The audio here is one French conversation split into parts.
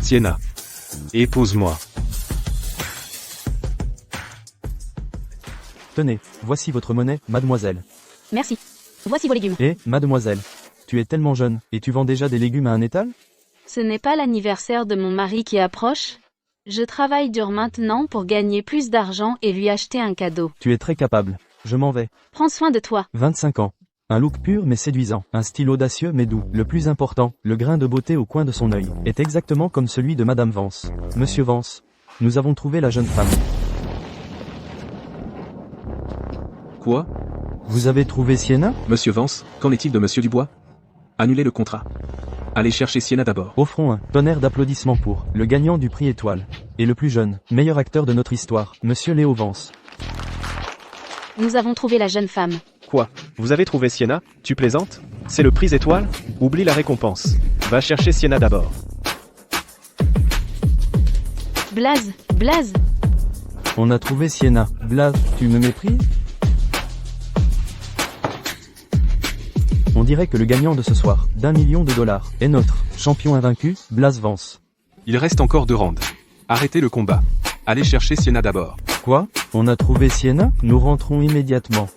Sienna. Épouse-moi. Tenez, voici votre monnaie, mademoiselle. Merci. Voici vos légumes. Et, mademoiselle, tu es tellement jeune, et tu vends déjà des légumes à un étal? Ce n'est pas l'anniversaire de mon mari qui approche? Je travaille dur maintenant pour gagner plus d'argent et lui acheter un cadeau. Tu es très capable. Je m'en vais. Prends soin de toi. 25 ans. Un look pur mais séduisant, un style audacieux mais doux. Le plus important, le grain de beauté au coin de son œil, est exactement comme celui de Madame Vance. Monsieur Vance, nous avons trouvé la jeune femme. Quoi? Vous avez trouvé Sienna? Monsieur Vance, qu'en est-il de Monsieur Dubois? Annulez le contrat. Allez chercher Sienna d'abord. Offrons un tonnerre d'applaudissements pour le gagnant du prix Étoile. Et le plus jeune, meilleur acteur de notre histoire, Monsieur Léo Vance. Nous avons trouvé la jeune femme. Quoi? Vous avez trouvé Sienna? Tu plaisantes? C'est le prix étoile? Oublie la récompense. Va chercher Sienna d'abord. Blaze, Blaze. On a trouvé Sienna. Blaze, tu me méprises? On dirait que le gagnant de ce soir, d'1 million de dollars, est notre champion invaincu, Blaze Vance. Il reste encore 2 rounds. Arrêtez le combat. Allez chercher Sienna d'abord. Quoi? On a trouvé Sienna? Nous rentrons immédiatement.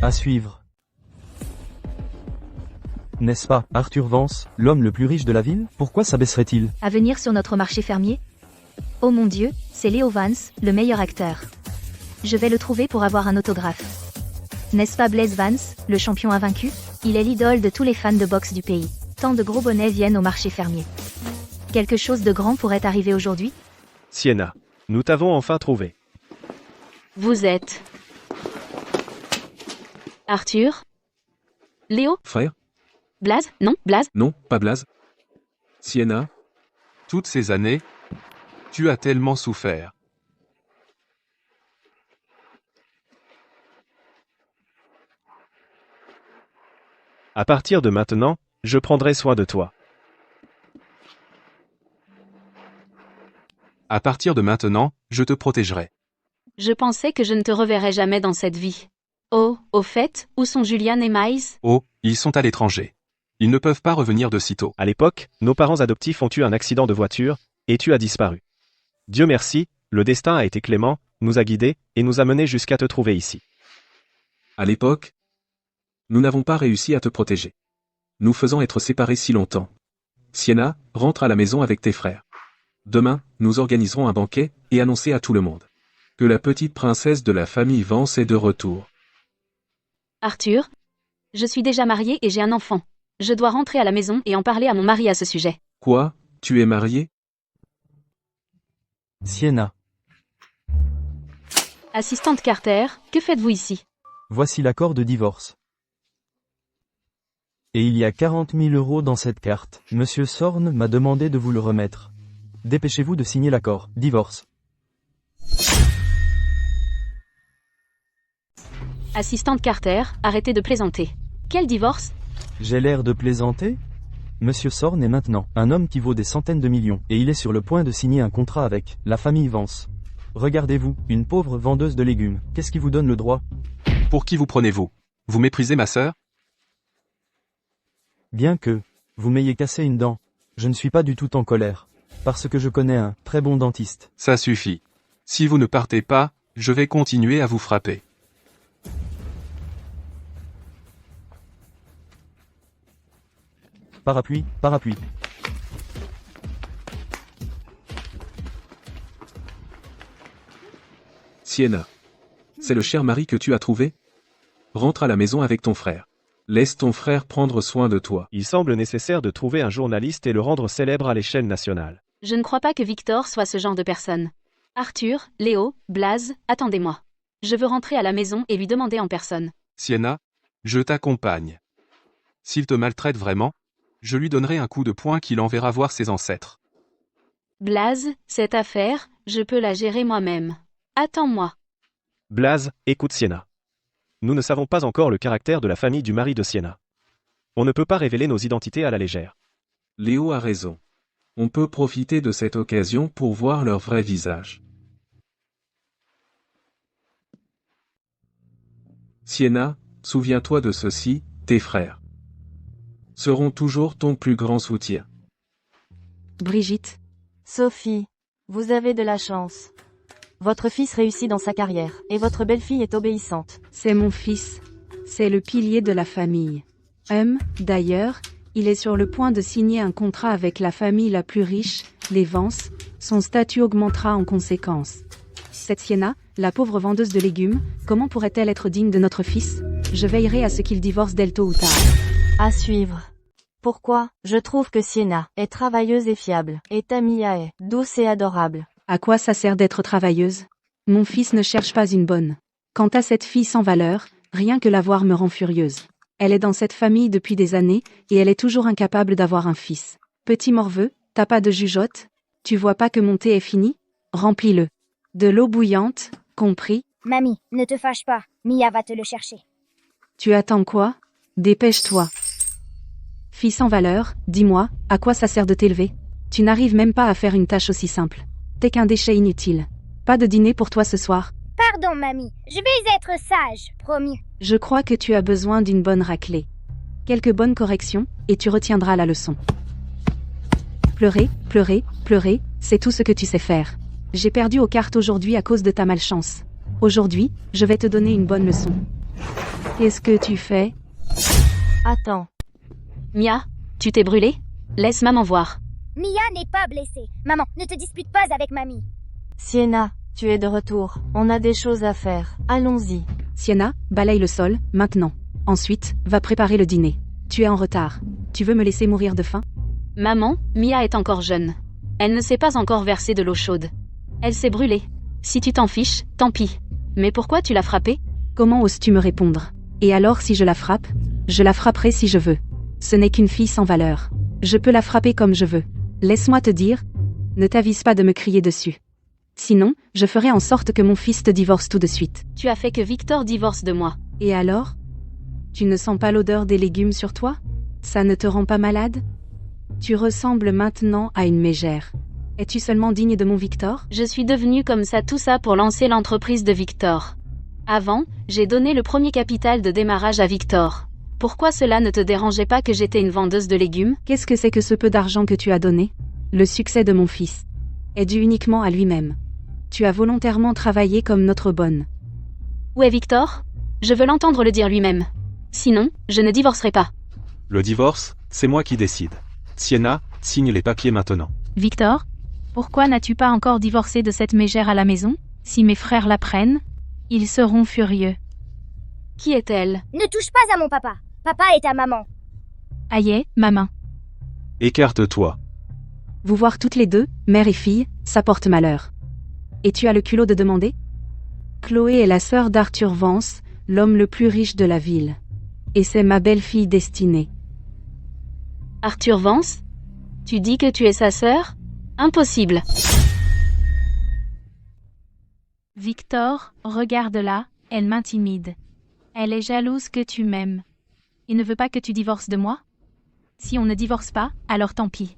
À suivre. N'est-ce pas, Arthur Vance, l'homme le plus riche de la ville? Pourquoi s'abaisserait-il? À venir sur notre marché fermier? Oh mon Dieu, c'est Léo Vance, le meilleur acteur. Je vais le trouver pour avoir un autographe. N'est-ce pas Blaze Vance, le champion invaincu? Il est l'idole de tous les fans de boxe du pays. Tant de gros bonnets viennent au marché fermier. Quelque chose de grand pourrait arriver aujourd'hui? Sienna. Nous t'avons enfin trouvé. Vous êtes... Arthur? Léo? Frère? Blaze? Non, Blaze? Non, pas Blaze. Sienna? Toutes ces années, tu as tellement souffert. À partir de maintenant, je prendrai soin de toi. À partir de maintenant, je te protégerai. Je pensais que je ne te reverrais jamais dans cette vie. Oh, au fait, où sont Julian et Miles? Oh, ils sont à l'étranger. Ils ne peuvent pas revenir de sitôt. À l'époque, nos parents adoptifs ont eu un accident de voiture, et tu as disparu. Dieu merci, le destin a été clément, nous a guidés, et nous a menés jusqu'à te trouver ici. À l'époque, nous n'avons pas réussi à te protéger. Nous faisant être séparés si longtemps. Sienna, rentre à la maison avec tes frères. Demain, nous organiserons un banquet, et annoncer à tout le monde que la petite princesse de la famille Vance est de retour. Arthur? Je suis déjà mariée et j'ai un enfant. Je dois rentrer à la maison et en parler à mon mari à ce sujet. Quoi? Tu es marié? Sienna. Assistante Carter, que faites-vous ici? Voici l'accord de divorce. Et il y a 40 000 € dans cette carte. Monsieur Sorn m'a demandé de vous le remettre. Dépêchez-vous de signer l'accord. Divorce. Assistante Carter, arrêtez de plaisanter. Quel divorce? J'ai l'air de plaisanter? Monsieur Sorn est maintenant un homme qui vaut des centaines de millions, et il est sur le point de signer un contrat avec la famille Vance. Regardez-vous, une pauvre vendeuse de légumes, qu'est-ce qui vous donne le droit? Pour qui vous prenez-vous? Vous méprisez ma sœur? Bien que vous m'ayez cassé une dent, je ne suis pas du tout en colère, parce que je connais un très bon dentiste. Ça suffit. Si vous ne partez pas, je vais continuer à vous frapper. Parapluie, parapluie. Sienna. C'est le cher mari que tu as trouvé? Rentre à la maison avec ton frère. Laisse ton frère prendre soin de toi. Il semble nécessaire de trouver un journaliste et le rendre célèbre à l'échelle nationale. Je ne crois pas que Victor soit ce genre de personne. Arthur, Léo, Blaze, attendez-moi. Je veux rentrer à la maison et lui demander en personne. Sienna, je t'accompagne. S'il te maltraite vraiment, je lui donnerai un coup de poing qu'il enverra voir ses ancêtres. Blaze, cette affaire, je peux la gérer moi-même. Attends-moi. Blaze, écoute Sienna. Nous ne savons pas encore le caractère de la famille du mari de Sienna. On ne peut pas révéler nos identités à la légère. Léo a raison. On peut profiter de cette occasion pour voir leur vrai visage. Sienna, souviens-toi de ceci, tes frères seront toujours ton plus grand soutien. Brigitte. Sophie, vous avez de la chance. Votre fils réussit dans sa carrière, et votre belle-fille est obéissante. C'est mon fils. C'est le pilier de la famille. D'ailleurs, il est sur le point de signer un contrat avec la famille la plus riche, les Vance. Son statut augmentera en conséquence. Cette Sienna, la pauvre vendeuse de légumes, comment pourrait-elle être digne de notre fils? Je veillerai à ce qu'il divorce d'elle tôt ou tard. À suivre. Pourquoi? Je trouve que Sienna est travailleuse et fiable, et Tamia est douce et adorable. À quoi ça sert d'être travailleuse? Mon fils ne cherche pas une bonne. Quant à cette fille sans valeur, rien que la voir me rend furieuse. Elle est dans cette famille depuis des années, et elle est toujours incapable d'avoir un fils. Petit morveux, t'as pas de jugeote? Tu vois pas que mon thé est fini? Remplis-le. De l'eau bouillante, compris? Mamie, ne te fâche pas, Mia va te le chercher. Tu attends quoi? Dépêche-toi. Fille sans valeur, dis-moi, à quoi ça sert de t'élever? Tu n'arrives même pas à faire une tâche aussi simple. T'es qu'un déchet inutile. Pas de dîner pour toi ce soir. Pardon, mamie, je vais être sage, promis. Je crois que tu as besoin d'une bonne raclée. Quelques bonnes corrections, et tu retiendras la leçon. Pleurer, pleurer, pleurer, c'est tout ce que tu sais faire. J'ai perdu aux cartes aujourd'hui à cause de ta malchance. Aujourd'hui, je vais te donner une bonne leçon. Qu'est-ce que tu fais? Attends. Mia, tu t'es brûlée? Laisse maman voir. Mia n'est pas blessée. Maman, ne te dispute pas avec mamie. Sienna, tu es de retour. On a des choses à faire. Allons-y. Sienna, balaye le sol, maintenant. Ensuite, va préparer le dîner. Tu es en retard. Tu veux me laisser mourir de faim? Maman, Mia est encore jeune. Elle ne s'est pas encore versé de l'eau chaude. Elle s'est brûlée. Si tu t'en fiches, tant pis. Mais pourquoi tu l'as frappée? Comment oses-tu me répondre? Et alors si je la frappe? Je la frapperai si je veux. Ce n'est qu'une fille sans valeur. Je peux la frapper comme je veux. Laisse-moi te dire, ne t'avise pas de me crier dessus. Sinon, je ferai en sorte que mon fils te divorce tout de suite. Tu as fait que Victor divorce de moi. Et alors? Tu ne sens pas l'odeur des légumes sur toi? Ça ne te rend pas malade? Tu ressembles maintenant à une mégère. Es-tu seulement digne de mon Victor? Je suis devenue comme ça tout ça pour lancer l'entreprise de Victor. Avant, j'ai donné le premier capital de démarrage à Victor. Pourquoi cela ne te dérangeait pas que j'étais une vendeuse de légumes? Qu'est-ce que c'est que ce peu d'argent que tu as donné? Le succès de mon fils est dû uniquement à lui-même. Tu as volontairement travaillé comme notre bonne. Où est Victor? Je veux l'entendre le dire lui-même. Sinon, je ne divorcerai pas. Le divorce, c'est moi qui décide. Sienna, signe les papiers maintenant. Victor, pourquoi n'as-tu pas encore divorcé de cette mégère à la maison? Si mes frères l'apprennent, ils seront furieux. Qui est-elle? Ne touche pas à mon papa. Papa est ta maman. Aïe, ma main. Écarte-toi. Vous voir toutes les deux, mère et fille, ça porte malheur. Et tu as le culot de demander? Chloé est la sœur d'Arthur Vance, l'homme le plus riche de la ville. Et c'est ma belle-fille destinée. Arthur Vance? Tu dis que tu es sa sœur? Impossible. Victor, regarde-la, elle m'intimide. Elle est jalouse que tu m'aimes. Il ne veut pas que tu divorces de moi? Si on ne divorce pas, alors tant pis.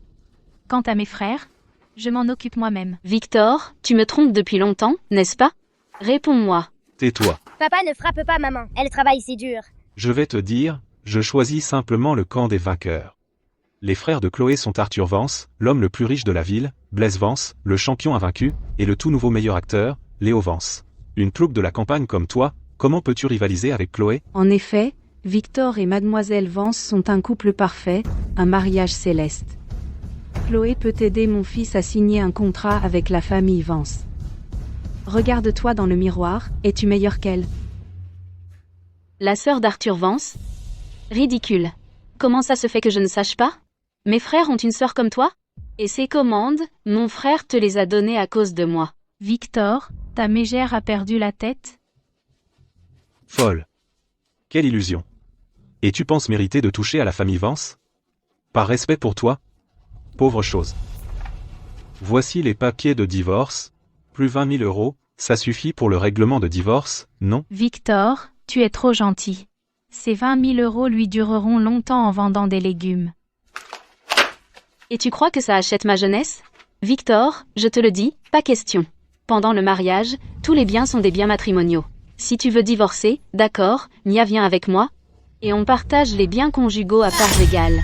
Quant à mes frères, je m'en occupe moi-même. Victor, tu me trompes depuis longtemps, n'est-ce pas? Réponds-moi. Tais-toi. Papa ne frappe pas maman. Elle travaille si dur. Je vais te dire, je choisis simplement le camp des vainqueurs. Les frères de Chloé sont Arthur Vance, l'homme le plus riche de la ville, Blaise Vance, le champion invaincu, et le tout nouveau meilleur acteur, Léo Vance. Une plouc de la campagne comme toi, comment peux-tu rivaliser avec Chloé? En effet, Victor et Mademoiselle Vance sont un couple parfait, un mariage céleste. Chloé peut aider mon fils à signer un contrat avec la famille Vance. Regarde-toi dans le miroir, es-tu meilleure qu'elle? La sœur d'Arthur Vance? Ridicule. Comment ça se fait que je ne sache pas? Mes frères ont une sœur comme toi? Et ces commandes, mon frère te les a données à cause de moi. Victor, ta mégère a perdu la tête? Folle. Quelle illusion. Et tu penses mériter de toucher à la famille Vance? Par respect pour toi? Pauvre chose. Voici les papiers de divorce. Plus 20 000 €, ça suffit pour le règlement de divorce, non? Victor, tu es trop gentil. Ces 20 000 € lui dureront longtemps en vendant des légumes. Et tu crois que ça achète ma jeunesse? Victor, je te le dis, pas question. Pendant le mariage, tous les biens sont des biens matrimoniaux. Si tu veux divorcer, d'accord, Mia vient avec moi, et on partage les biens conjugaux à parts égales.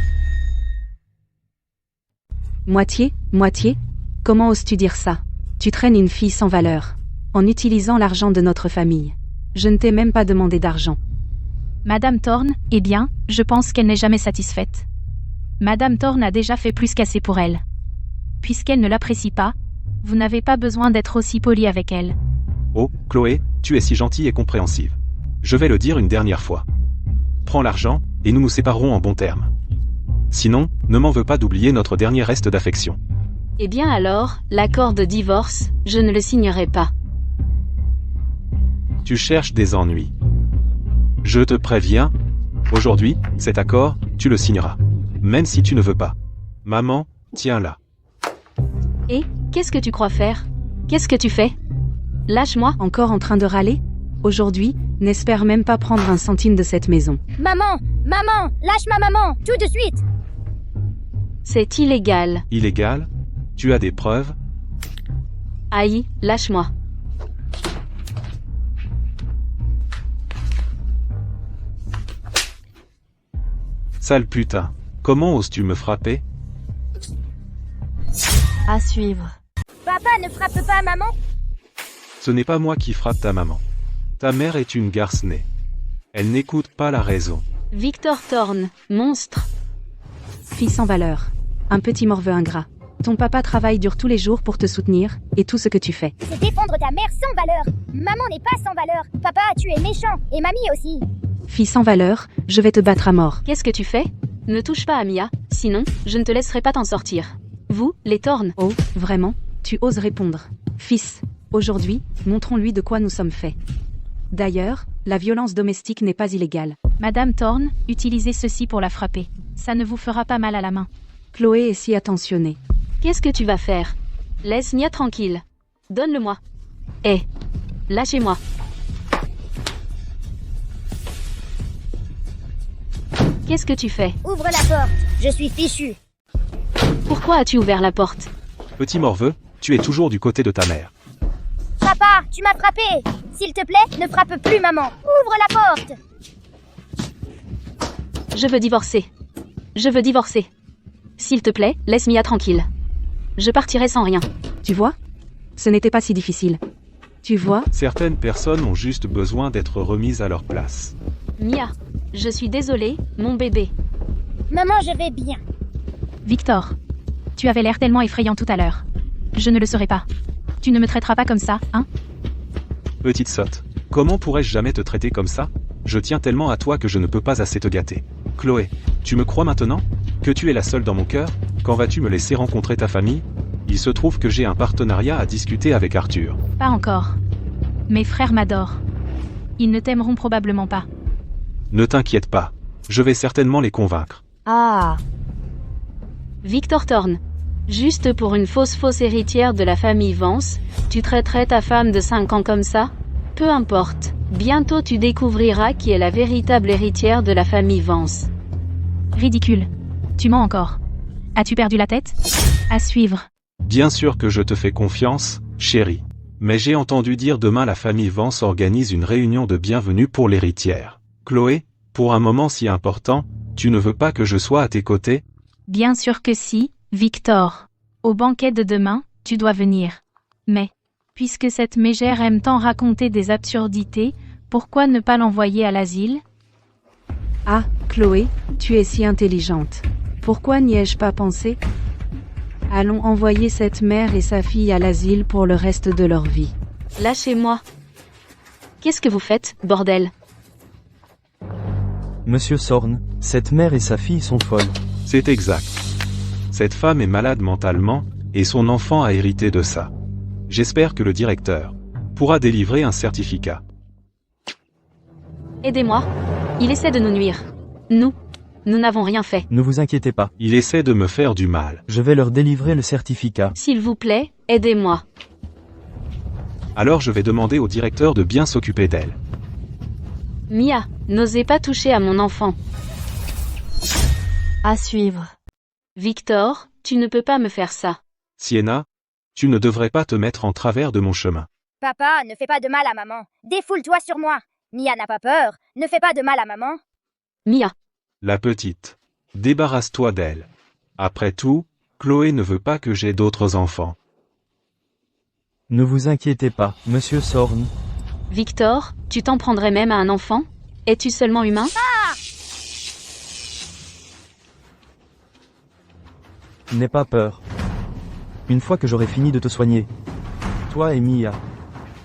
Moitié, moitié? Comment oses-tu dire ça? Tu traînes une fille sans valeur. En utilisant l'argent de notre famille. Je ne t'ai même pas demandé d'argent. Madame Thorne, eh bien, je pense qu'elle n'est jamais satisfaite. Madame Thorne a déjà fait plus qu'assez pour elle. Puisqu'elle ne l'apprécie pas, vous n'avez pas besoin d'être aussi poli avec elle. Oh, Chloé, tu es si gentille et compréhensive. Je vais le dire une dernière fois. Prends l'argent, et nous nous séparerons en bons termes. Sinon, ne m'en veux pas d'oublier notre dernier reste d'affection. Eh bien alors, l'accord de divorce, je ne le signerai pas. Tu cherches des ennuis. Je te préviens, aujourd'hui, cet accord, tu le signeras. Même si tu ne veux pas. Maman, tiens-la. Et, qu'est-ce que tu crois faire? Qu'est-ce que tu fais? Lâche-moi. Encore en train de râler? Aujourd'hui, n'espère même pas prendre un centime de cette maison. Maman! Maman! Lâche ma maman! Tout de suite! C'est illégal. Illégal? Tu as des preuves? Aïe, lâche-moi. Sale putain. Comment oses-tu me frapper? À suivre. Papa, ne frappe pas maman! Ce n'est pas moi qui frappe ta maman. Ta mère est une garce-née. Elle n'écoute pas la raison. Victor Thorne, monstre. Fille sans valeur. Un petit morveux ingrat. Ton papa travaille dur tous les jours pour te soutenir, et tout ce que tu fais. C'est défendre ta mère sans valeur! Maman n'est pas sans valeur! Papa, tu es méchant! Et mamie aussi! Fille sans valeur, je vais te battre à mort. Qu'est-ce que tu fais? Ne touche pas à Mia, sinon, je ne te laisserai pas t'en sortir. Vous, les Thorne. Oh, vraiment? Tu oses répondre. Fils, aujourd'hui, montrons-lui de quoi nous sommes faits. D'ailleurs, la violence domestique n'est pas illégale. Madame Thorne, utilisez ceci pour la frapper. Ça ne vous fera pas mal à la main. Chloé est si attentionnée. Qu'est-ce que tu vas faire? Laisse Mia tranquille. Donne-le-moi. Hé, lâchez-moi. Qu'est-ce que tu fais? Ouvre la porte! Je suis fichu! Pourquoi as-tu ouvert la porte? Petit morveux, tu es toujours du côté de ta mère. Papa, tu m'as frappé! S'il te plaît, ne frappe plus maman! Ouvre la porte! Je veux divorcer. Je veux divorcer. S'il te plaît, laisse Mia tranquille. Je partirai sans rien. Tu vois? Ce n'était pas si difficile. Tu vois? Certaines personnes ont juste besoin d'être remises à leur place. Mia, je suis désolée, mon bébé. Maman, je vais bien. Victor, tu avais l'air tellement effrayant tout à l'heure. Je ne le serai pas. Tu ne me traiteras pas comme ça, hein? Petite sotte. Comment pourrais-je jamais te traiter comme ça? Je tiens tellement à toi que je ne peux pas assez te gâter. Chloé, tu me crois maintenant? Que tu es la seule dans mon cœur? Quand vas-tu me laisser rencontrer ta famille? Il se trouve que j'ai un partenariat à discuter avec Arthur. Pas encore. Mes frères m'adorent. Ils ne t'aimeront probablement pas. Ne t'inquiète pas. Je vais certainement les convaincre. Ah! Victor Thorne. Juste pour une fausse héritière de la famille Vance, tu traiterais ta femme de 5 ans comme ça? Peu importe. Bientôt tu découvriras qui est la véritable héritière de la famille Vance. Ridicule. Tu mens encore. As-tu perdu la tête? À suivre. Bien sûr que je te fais confiance, chérie. Mais j'ai entendu dire demain la famille Vance organise une réunion de bienvenue pour l'héritière. Chloé, pour un moment si important, tu ne veux pas que je sois à tes côtés? Bien sûr que si, Victor. Au banquet de demain, tu dois venir. Mais, puisque cette mégère aime tant raconter des absurdités, pourquoi ne pas l'envoyer à l'asile? Ah, Chloé, tu es si intelligente. Pourquoi n'y ai-je pas pensé? Allons envoyer cette mère et sa fille à l'asile pour le reste de leur vie. Lâchez-moi. Qu'est-ce que vous faites, bordel? Monsieur Sorn, cette mère et sa fille sont folles. C'est exact. Cette femme est malade mentalement, et son enfant a hérité de ça. J'espère que le directeur pourra délivrer un certificat. Aidez-moi. Il essaie de nous nuire. Nous n'avons rien fait. Ne vous inquiétez pas. Il essaie de me faire du mal. Je vais leur délivrer le certificat. S'il vous plaît, aidez-moi. Alors je vais demander au directeur de bien s'occuper d'elle. Mia, n'osez pas toucher à mon enfant. À suivre. Victor, tu ne peux pas me faire ça. Sienna, tu ne devrais pas te mettre en travers de mon chemin. Papa, ne fais pas de mal à maman. Défoule-toi sur moi. Mia n'a pas peur. Ne fais pas de mal à maman. Mia. La petite. Débarrasse-toi d'elle. Après tout, Chloé ne veut pas que j'ai d'autres enfants. Ne vous inquiétez pas, Monsieur Sorn. Victor, tu t'en prendrais même à un enfant? Es-tu seulement humain? N'aie pas peur. Une fois que j'aurai fini de te soigner, toi et Mia,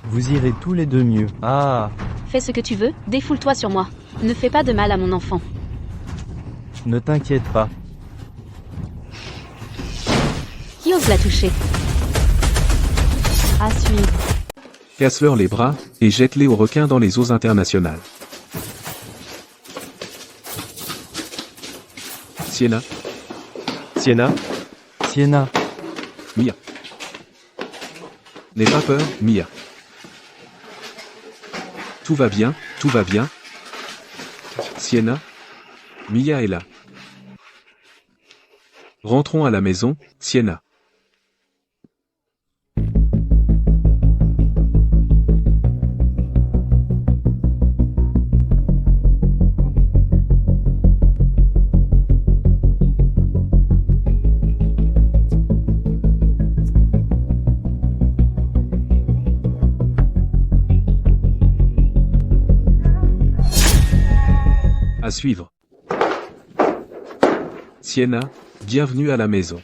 vous irez tous les deux mieux. Ah, Fais ce que tu veux, défoule-toi sur moi. Ne fais pas de mal à mon enfant. ne t'inquiète pas. Qui ose la toucher? À suivre. Casse-leur les bras, et jette-les aux requins dans les eaux internationales. Sienna, Sienna, Sienna, Mia. N'aie pas peur, Mia. Tout va bien, tout va bien. Sienna, Mia est là. Rentrons à la maison, Sienna. À suivre. Sienna, bienvenue à la maison.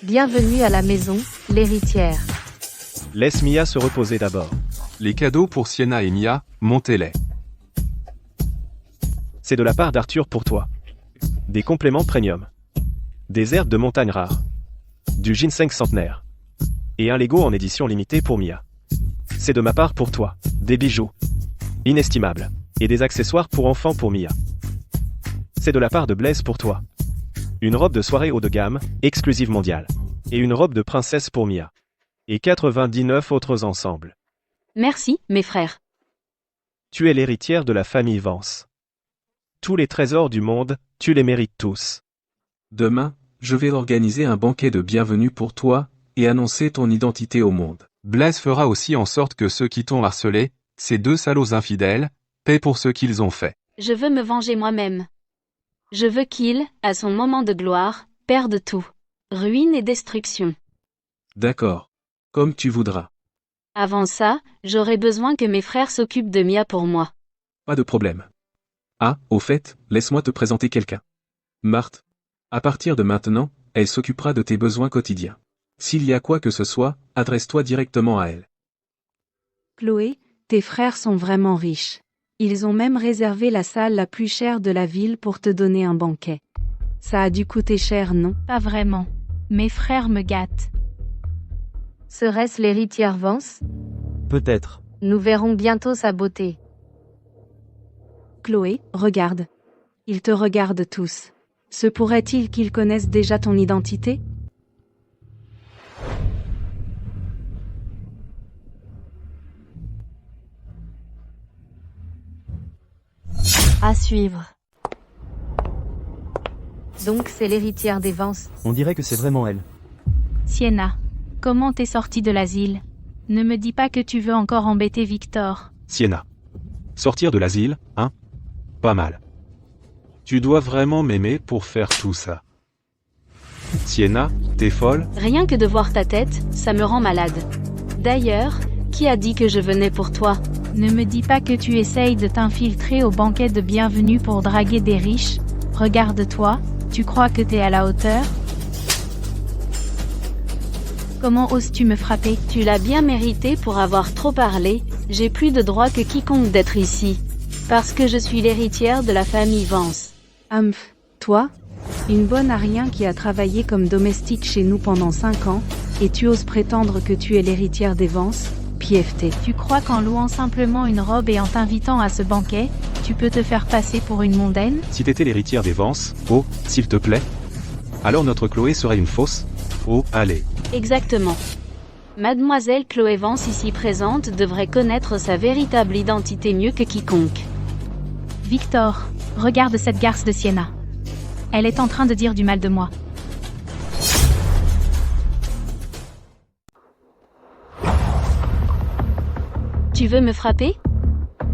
Bienvenue à la maison, l'héritière. laisse Mia se reposer d'abord. Les cadeaux pour Sienna et Mia, montez-les. C'est de la part d'Arthur pour toi. Des compléments premium. Des herbes de montagne rares. Du ginseng centenaire. Et un Lego en édition limitée pour Mia. C'est de ma part pour toi. Des bijoux. Inestimables. Et des accessoires pour enfants pour Mia. C'est de la part de Blaise pour toi. Une robe de soirée haut de gamme, exclusive mondiale. Et une robe de princesse pour Mia. Et 99 autres ensembles. Merci, mes frères. Tu es l'héritière de la famille Vance. Tous les trésors du monde, tu les mérites tous. Demain, je vais organiser un banquet de bienvenue pour toi, et annoncer ton identité au monde. Blaise fera aussi en sorte que ceux qui t'ont harcelé, ces deux salauds infidèles, paient pour ce qu'ils ont fait. Je veux me venger moi-même. Je veux qu'il, à son moment de gloire, perde tout. Ruine et destruction. D'accord. Comme tu voudras. Avant ça, j'aurais besoin que mes frères s'occupent de Mia pour moi. Pas de problème. Ah, au fait, laisse-moi te présenter quelqu'un. Marthe. À partir de maintenant, elle s'occupera de tes besoins quotidiens. S'il y a quoi que ce soit, adresse-toi directement à elle. Chloé, tes frères sont vraiment riches. Ils ont même réservé la salle la plus chère de la ville pour te donner un banquet. Ça a dû coûter cher, non? Pas vraiment. Mes frères me gâtent. Serait-ce l'héritière Vance? Peut-être. Nous verrons bientôt sa beauté. Chloé, regarde. Ils te regardent tous. Se pourrait-il qu'ils connaissent déjà ton identité? À suivre. Donc c'est l'héritière des Vance. On dirait que c'est vraiment elle. Sienna, comment t'es sortie de l'asile? Ne me dis pas que tu veux encore embêter Victor. Sienna. Sortir de l'asile, hein? Pas mal. Tu dois vraiment m'aimer pour faire tout ça. Sienna, t'es folle? Rien que de voir ta tête, ça me rend malade. D'ailleurs, qui a dit que je venais pour toi? Ne me dis pas que tu essayes de t'infiltrer au banquet de bienvenue pour draguer des riches. Regarde-toi, tu crois que t'es à la hauteur? Comment oses-tu me frapper? Tu l'as bien mérité pour avoir trop parlé, j'ai plus de droit que quiconque d'être ici. Parce que je suis l'héritière de la famille Vance. Humph, toi? Une bonne à rien qui a travaillé comme domestique chez nous pendant 5 ans, et tu oses prétendre que tu es l'héritière des Vance? Pièveté. Tu crois qu'en louant simplement une robe et en t'invitant à ce banquet, tu peux te faire passer pour une mondaine? Si t'étais l'héritière des Vance, oh, s'il te plaît. Alors notre Chloé serait une fausse? Oh, allez. Exactement. Mademoiselle Chloé Vance ici présente devrait connaître sa véritable identité mieux que quiconque. Victor, regarde cette garce de Sienna. Elle est en train de dire du mal de moi. veux me frapper?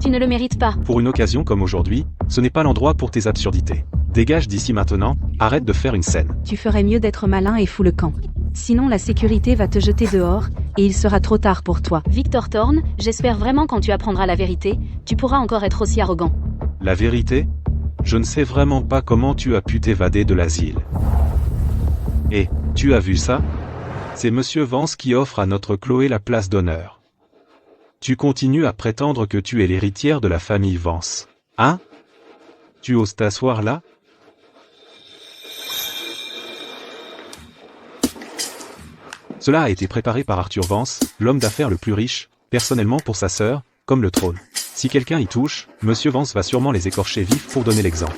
Tu ne le mérites pas. Pour une occasion comme aujourd'hui, ce n'est pas l'endroit pour tes absurdités. Dégage d'ici maintenant, arrête de faire une scène. Tu ferais mieux d'être malin et fous le camp. Sinon la sécurité va te jeter dehors, et il sera trop tard pour toi. Victor Thorne, j'espère vraiment quand tu apprendras la vérité, tu pourras encore être aussi arrogant. La vérité? Je ne sais vraiment pas comment tu as pu t'évader de l'asile. Et, tu as vu ça? C'est Monsieur Vance qui offre à notre Chloé la place d'honneur. Tu continues à prétendre que tu es l'héritière de la famille Vance. Hein? Tu oses t'asseoir là? Cela a été préparé par Arthur Vance, l'homme d'affaires le plus riche, personnellement pour sa sœur, comme le trône. Si quelqu'un y touche, Monsieur Vance va sûrement les écorcher vifs pour donner l'exemple.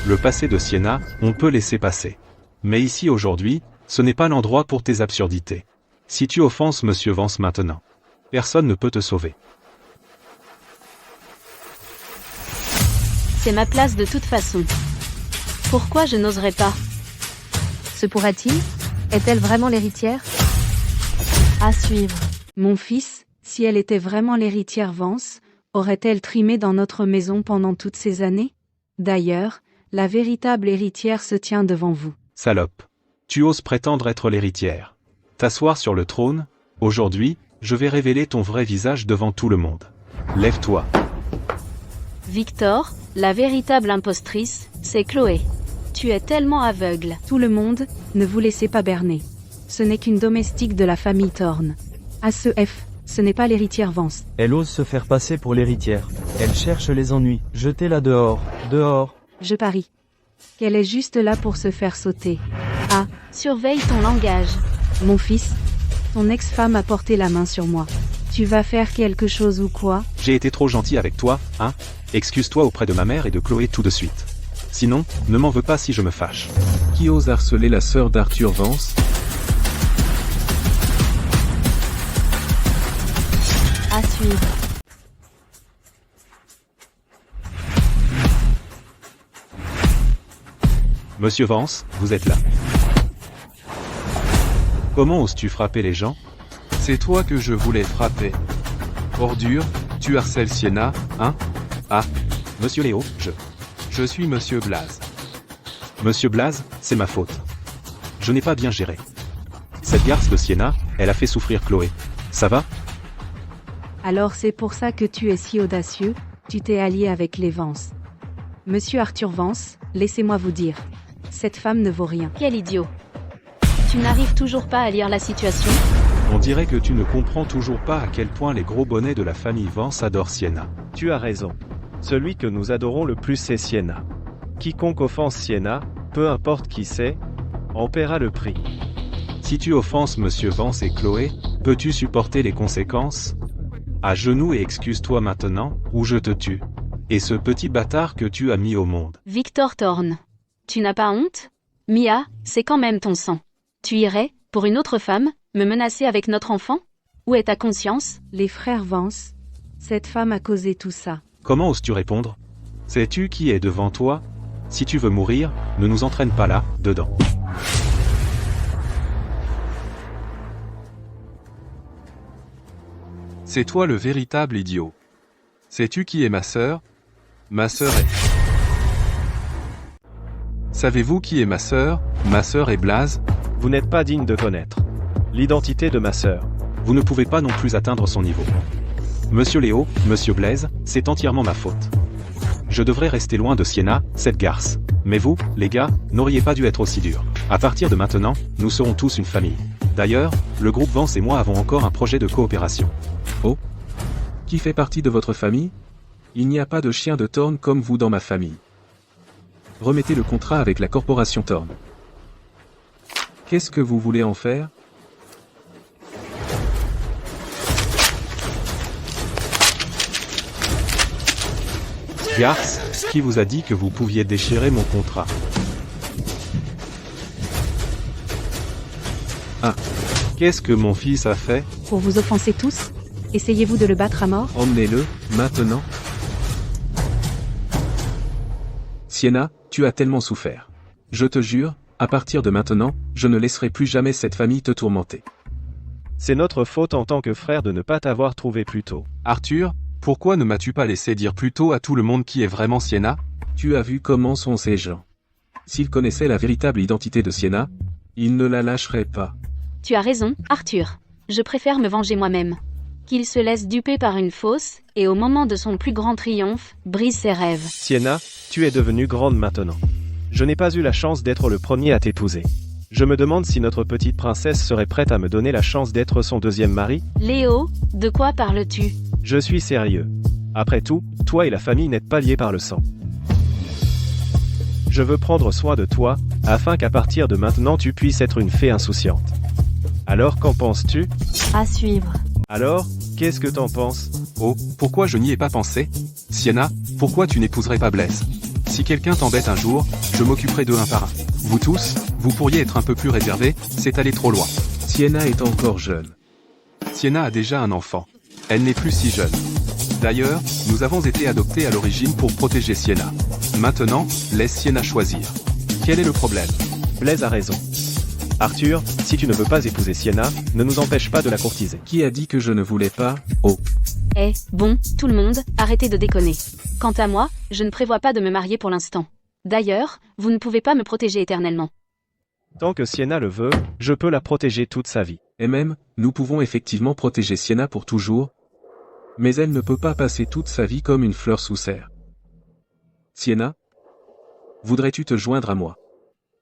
Le passé de Sienna, on peut laisser passer. Mais ici aujourd'hui, ce n'est pas l'endroit pour tes absurdités. Si tu offenses Monsieur Vance maintenant, personne ne peut te sauver. C'est ma place de toute façon. Pourquoi je n'oserais pas? Se pourra-t-il? Est-elle vraiment l'héritière? À suivre. Mon fils, si elle était vraiment l'héritière Vance, aurait-elle trimé dans notre maison pendant toutes ces années? D'ailleurs, la véritable héritière se tient devant vous. Salope. Tu oses prétendre être l'héritière. T'asseoir sur le trône? Aujourd'hui, je vais révéler ton vrai visage devant tout le monde. Lève-toi. Victor, la véritable impostrice, c'est Chloé. Tu es tellement aveugle. Tout le monde, ne vous laissez pas berner. Ce n'est qu'une domestique de la famille Thorne. ACF, ce n'est pas l'héritière Vance. Elle ose se faire passer pour l'héritière. Elle cherche les ennuis. Jetez-la dehors. Dehors. Je parie qu'elle est juste là pour se faire sauter. Ah, Surveille ton langage. mon fils, ton ex-femme a porté la main sur moi. Tu vas faire quelque chose ou quoi? J'ai été trop gentil avec toi, hein? Excuse-toi auprès de ma mère et de Chloé tout de suite. Sinon, ne m'en veux pas si je me fâche. Qui ose harceler la sœur d'Arthur Vance? À suivre. Monsieur Vance, vous êtes là. Comment oses-tu frapper les gens? C'est toi que je voulais frapper. Ordure, tu harcèles Sienna, hein? Ah, Monsieur Léo, Je suis Monsieur Blaze. Monsieur Blaze, c'est ma faute. Je n'ai pas bien géré. Cette garce de Sienna, elle a fait souffrir Chloé. Ça va? Alors c'est pour ça que tu es si audacieux, tu t'es allié avec les Vance. Monsieur Arthur Vance, laissez-moi vous dire. Cette femme ne vaut rien. Quel idiot. Tu n'arrives toujours pas à lire la situation? On dirait que tu ne comprends toujours pas à quel point les gros bonnets de la famille Vance adorent Sienna. Tu as raison. Celui que nous adorons le plus c'est Sienna. Quiconque offense Sienna, peu importe qui c'est, en paiera le prix. Si tu offenses Monsieur Vance et Chloé, peux-tu supporter les conséquences? À genoux et excuse-toi maintenant, ou je te tue. Et ce petit bâtard que tu as mis au monde. Victor Thorne. Tu n'as pas honte? Mia, c'est quand même ton sang. Tu irais, pour une autre femme, me menacer avec notre enfant? Où est ta conscience? Les frères Vance. Cette femme a causé tout ça. Comment oses-tu répondre? Sais-tu qui est devant toi? Si tu veux mourir, ne nous entraîne pas là, dedans. C'est toi le véritable idiot. Sais-tu qui est ma sœur? Ma sœur est... Savez-vous qui est ma sœur? Ma sœur est Blaze. Vous n'êtes pas digne de connaître l'identité de ma sœur. Vous ne pouvez pas non plus atteindre son niveau. Monsieur Léo, Monsieur Blaze, c'est entièrement ma faute. Je devrais rester loin de Sienna, cette garce. Mais vous, les gars, n'auriez pas dû être aussi durs. À partir de maintenant, nous serons tous une famille. D'ailleurs, le groupe Vance et moi avons encore un projet de coopération. Oh? Qui fait partie de votre famille? Il n'y a pas de chien de Thorne comme vous dans ma famille. Remettez le contrat avec la corporation Thorne. Qu'est-ce que vous voulez en faire? Garce, qui vous a dit que vous pouviez déchirer mon contrat? Ah, qu'est-ce que mon fils a fait? Pour vous offenser tous? Essayez-vous de le battre à mort? Emmenez-le, maintenant. Sienna, tu as tellement souffert. Je te jure, à partir de maintenant, je ne laisserai plus jamais cette famille te tourmenter. C'est notre faute en tant que frère de ne pas t'avoir trouvé plus tôt. Arthur, pourquoi ne m'as-tu pas laissé dire plus tôt à tout le monde qui est vraiment Sienna? Tu as vu comment sont ces gens. S'ils connaissaient la véritable identité de Sienna, ils ne la lâcheraient pas. Tu as raison, Arthur. Je préfère me venger moi-même. Qu'il se laisse duper par une fausse, et au moment de son plus grand triomphe, brise ses rêves. Sienna, tu es devenue grande maintenant. Je n'ai pas eu la chance d'être le premier à t'épouser. Je me demande si notre petite princesse serait prête à me donner la chance d'être son deuxième mari. Léo, de quoi parles-tu? Je suis sérieux. Après tout, toi et la famille n'êtes pas liés par le sang. Je veux prendre soin de toi, afin qu'à partir de maintenant tu puisses être une fée insouciante. Alors qu'en penses-tu? À suivre. Alors, qu'est-ce que t'en penses? Oh, pourquoi je n'y ai pas pensé? Sienna, pourquoi tu n'épouserais pas Blaise? Si quelqu'un t'embête un jour, je m'occuperai d'eux un par un. Vous tous, vous pourriez être un peu plus réservés, c'est aller trop loin. Sienna est encore jeune. Sienna a déjà un enfant. Elle n'est plus si jeune. D'ailleurs, nous avons été adoptés à l'origine pour protéger Sienna. Maintenant, laisse Sienna choisir. Quel est le problème? Blaise a raison. Arthur, si tu ne veux pas épouser Sienna, ne nous empêche pas de la courtiser. Qui a dit que je ne voulais pas? Oh. Bon, tout le monde, arrêtez de déconner. Quant à moi, je ne prévois pas de me marier pour l'instant. D'ailleurs, vous ne pouvez pas me protéger éternellement. Tant que Sienna le veut, je peux la protéger toute sa vie. Et même, nous pouvons effectivement protéger Sienna pour toujours, mais elle ne peut pas passer toute sa vie comme une fleur sous serre. Sienna, voudrais-tu te joindre à moi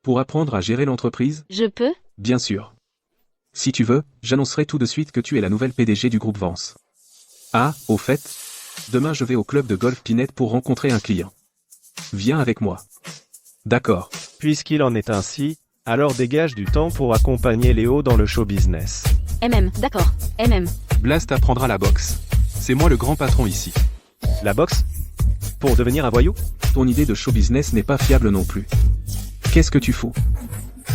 pour apprendre à gérer l'entreprise? Je peux? Bien sûr. Si tu veux, j'annoncerai tout de suite que tu es la nouvelle PDG du groupe Vance. Ah, au fait, demain je vais au club de golf Pinette pour rencontrer un client. Viens avec moi. D'accord. Puisqu'il en est ainsi, alors dégage du temps pour accompagner Léo dans le show business. D'accord, Blaise t'apprendra la boxe. C'est moi le grand patron ici. La boxe? Pour devenir un voyou? Ton idée de show business n'est pas fiable non plus. Qu'est-ce que tu fous?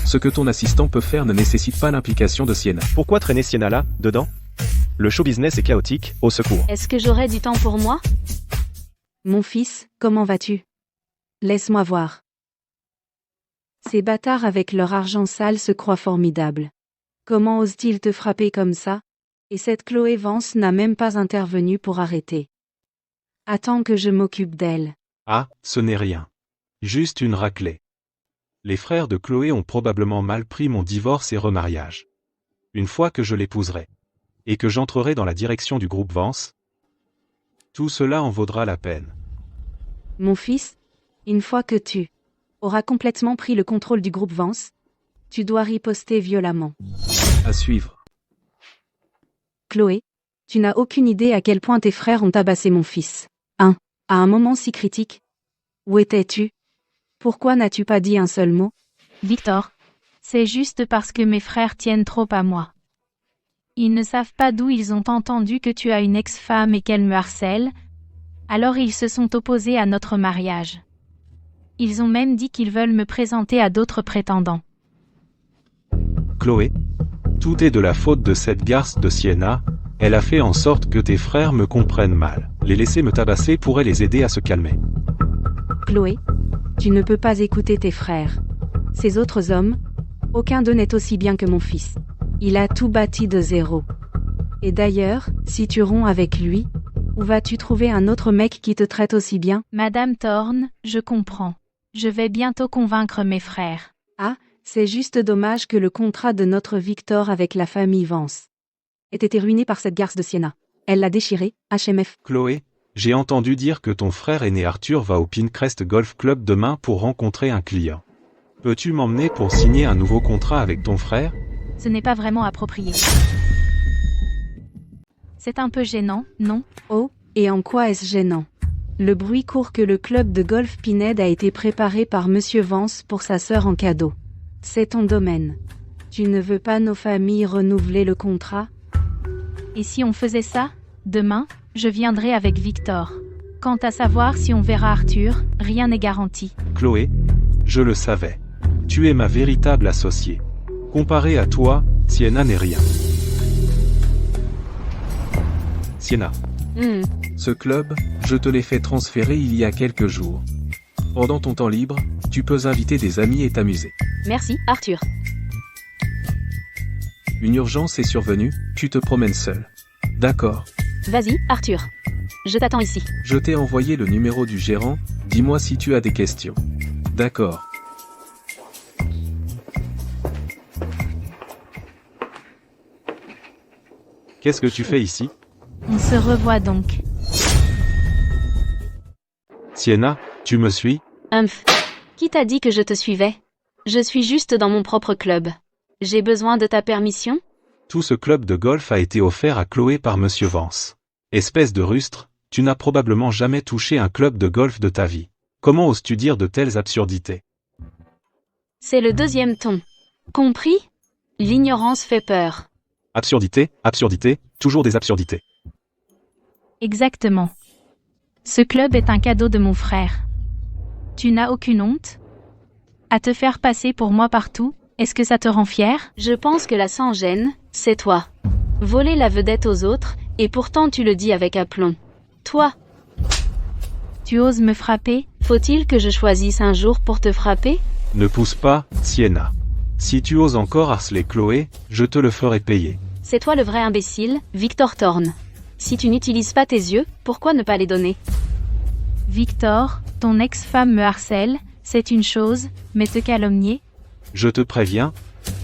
Ce que ton assistant peut faire ne nécessite pas l'implication de Sienna. Pourquoi traîner Sienna là, dedans? Le show business est chaotique, au secours. Est-ce que j'aurai du temps pour moi? Mon fils, comment vas-tu? Laisse-moi voir. Ces bâtards avec leur argent sale se croient formidables. Comment osent-ils te frapper comme ça? Et cette Chloé Vance n'a même pas intervenu pour arrêter. Attends que je m'occupe d'elle. Ah, ce n'est rien. Juste une raclée. Les frères de Chloé ont probablement mal pris mon divorce et remariage. Une fois que je l'épouserai, et que j'entrerai dans la direction du groupe Vance, tout cela en vaudra la peine. Mon fils, une fois que tu auras complètement pris le contrôle du groupe Vance, tu dois riposter violemment. À suivre. Chloé, tu n'as aucune idée à quel point tes frères ont tabassé mon fils. À un moment si critique. Où étais-tu? Pourquoi n'as-tu pas dit un seul mot? Victor, c'est juste parce que mes frères tiennent trop à moi. Ils ne savent pas d'où ils ont entendu que tu as une ex-femme et qu'elle me harcèle, alors ils se sont opposés à notre mariage. Ils ont même dit qu'ils veulent me présenter à d'autres prétendants. Chloé, tout est de la faute de cette garce de Sienna, elle a fait en sorte que tes frères me comprennent mal. Les laisser me tabasser pourrait les aider à se calmer. Chloé, tu ne peux pas écouter tes frères. Ces autres hommes, aucun d'eux n'est aussi bien que mon fils. Il a tout bâti de zéro. Et d'ailleurs, si tu romps avec lui, où vas-tu trouver un autre mec qui te traite aussi bien? Madame Thorne, je comprends. Je vais bientôt convaincre mes frères. Ah, c'est juste dommage que le contrat de notre Victor avec la famille Vance ait été ruiné par cette garce de Sienna. Elle l'a déchiré, HMF. Chloé, j'ai entendu dire que ton frère aîné Arthur va au Pinecrest Golf Club demain pour rencontrer un client. Peux-tu m'emmener pour signer un nouveau contrat avec ton frère? Ce n'est pas vraiment approprié. C'est un peu gênant, non? Oh, et en quoi est-ce gênant? Le bruit court que le club de golf Pinhead a été préparé par Monsieur Vance pour sa sœur en cadeau. C'est ton domaine. Tu ne veux pas nos familles renouveler le contrat? Et si on faisait ça, demain, je viendrai avec Victor. Quant à savoir si on verra Arthur, rien n'est garanti. Chloé, je le savais. Tu es ma véritable associée. Comparé à toi, Sienna n'est rien. Sienna. Ce club, je te l'ai fait transférer il y a quelques jours. Pendant ton temps libre, tu peux inviter des amis et t'amuser. Merci, Arthur. Une urgence est survenue, tu te promènes seul. D'accord. Vas-y, Arthur. Je t'attends ici. Je t'ai envoyé le numéro du gérant, dis-moi si tu as des questions. D'accord. Qu'est-ce que tu fais ici? On se revoit donc. Sienna, tu me suis? Qui t'a dit que je te suivais? Je suis juste dans mon propre club. J'ai besoin de ta permission? Tout ce club de golf a été offert à Chloé par Monsieur Vance. Espèce de rustre, tu n'as probablement jamais touché un club de golf de ta vie. Comment oses-tu dire de telles absurdités? C'est le deuxième ton. Compris? L'ignorance fait peur. Absurdité, absurdité, toujours des absurdités. Exactement. Ce club est un cadeau de mon frère. Tu n'as aucune honte? À te faire passer pour moi partout, est-ce que ça te rend fier? Je pense que la sans-gêne, c'est toi. Voler la vedette aux autres, et pourtant tu le dis avec aplomb. Toi. Tu oses me frapper? Faut-il que je choisisse un jour pour te frapper? Ne pousse pas, Sienna. Si tu oses encore harceler Chloé, je te le ferai payer. C'est toi le vrai imbécile, Victor Thorne. Si tu n'utilises pas tes yeux, pourquoi ne pas les donner? Victor, ton ex-femme me harcèle, c'est une chose, mais te calomnier? Je te préviens,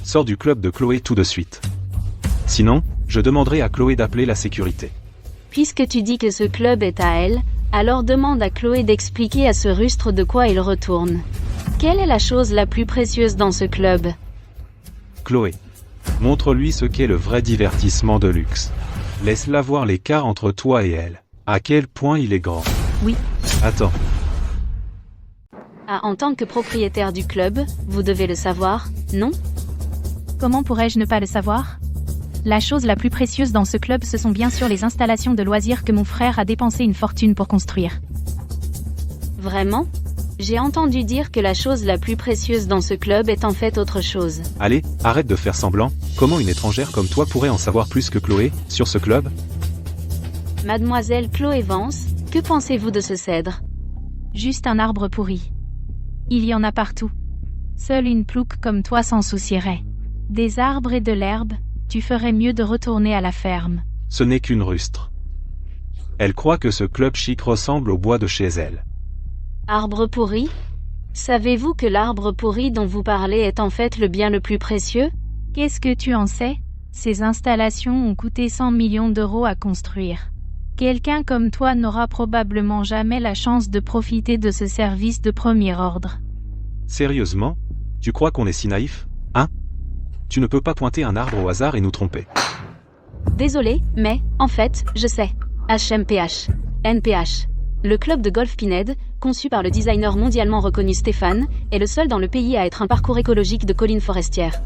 sors du club de Chloé tout de suite. Sinon, je demanderai à Chloé d'appeler la sécurité. Puisque tu dis que ce club est à elle, alors demande à Chloé d'expliquer à ce rustre de quoi il retourne. Quelle est la chose la plus précieuse dans ce club? Chloé, montre-lui ce qu'est le vrai divertissement de luxe. Laisse-la voir l'écart entre toi et elle. À quel point il est grand. Oui. Attends. En tant que propriétaire du club, vous devez le savoir, non? Comment pourrais-je ne pas le savoir? La chose la plus précieuse dans ce club, ce sont bien sûr les installations de loisirs que mon frère a dépensé une fortune pour construire. Vraiment? J'ai entendu dire que la chose la plus précieuse dans ce club est en fait autre chose. Allez, arrête de faire semblant. Comment une étrangère comme toi pourrait en savoir plus que Chloé, sur ce club? Mademoiselle Chloé Vance, que pensez-vous de ce cèdre? Juste un arbre pourri. Il y en a partout. Seule une plouc comme toi s'en soucierait. Des arbres et de l'herbe, tu ferais mieux de retourner à la ferme. Ce n'est qu'une rustre. Elle croit que ce club chic ressemble au bois de chez elle. Arbre pourri? Savez-vous que l'arbre pourri dont vous parlez est en fait le bien le plus précieux? Qu'est-ce que tu en sais? Ces installations ont coûté 100 millions d'euros à construire. Quelqu'un comme toi n'aura probablement jamais la chance de profiter de ce service de premier ordre. Sérieusement? Tu crois qu'on est si naïf? Hein? Tu ne peux pas pointer un arbre au hasard et nous tromper. Désolé, mais, en fait, je sais. HMPH. NPH. Le club de golf Pinhead, conçu par le designer mondialement reconnu Stéphane, est le seul dans le pays à être un parcours écologique de collines forestières.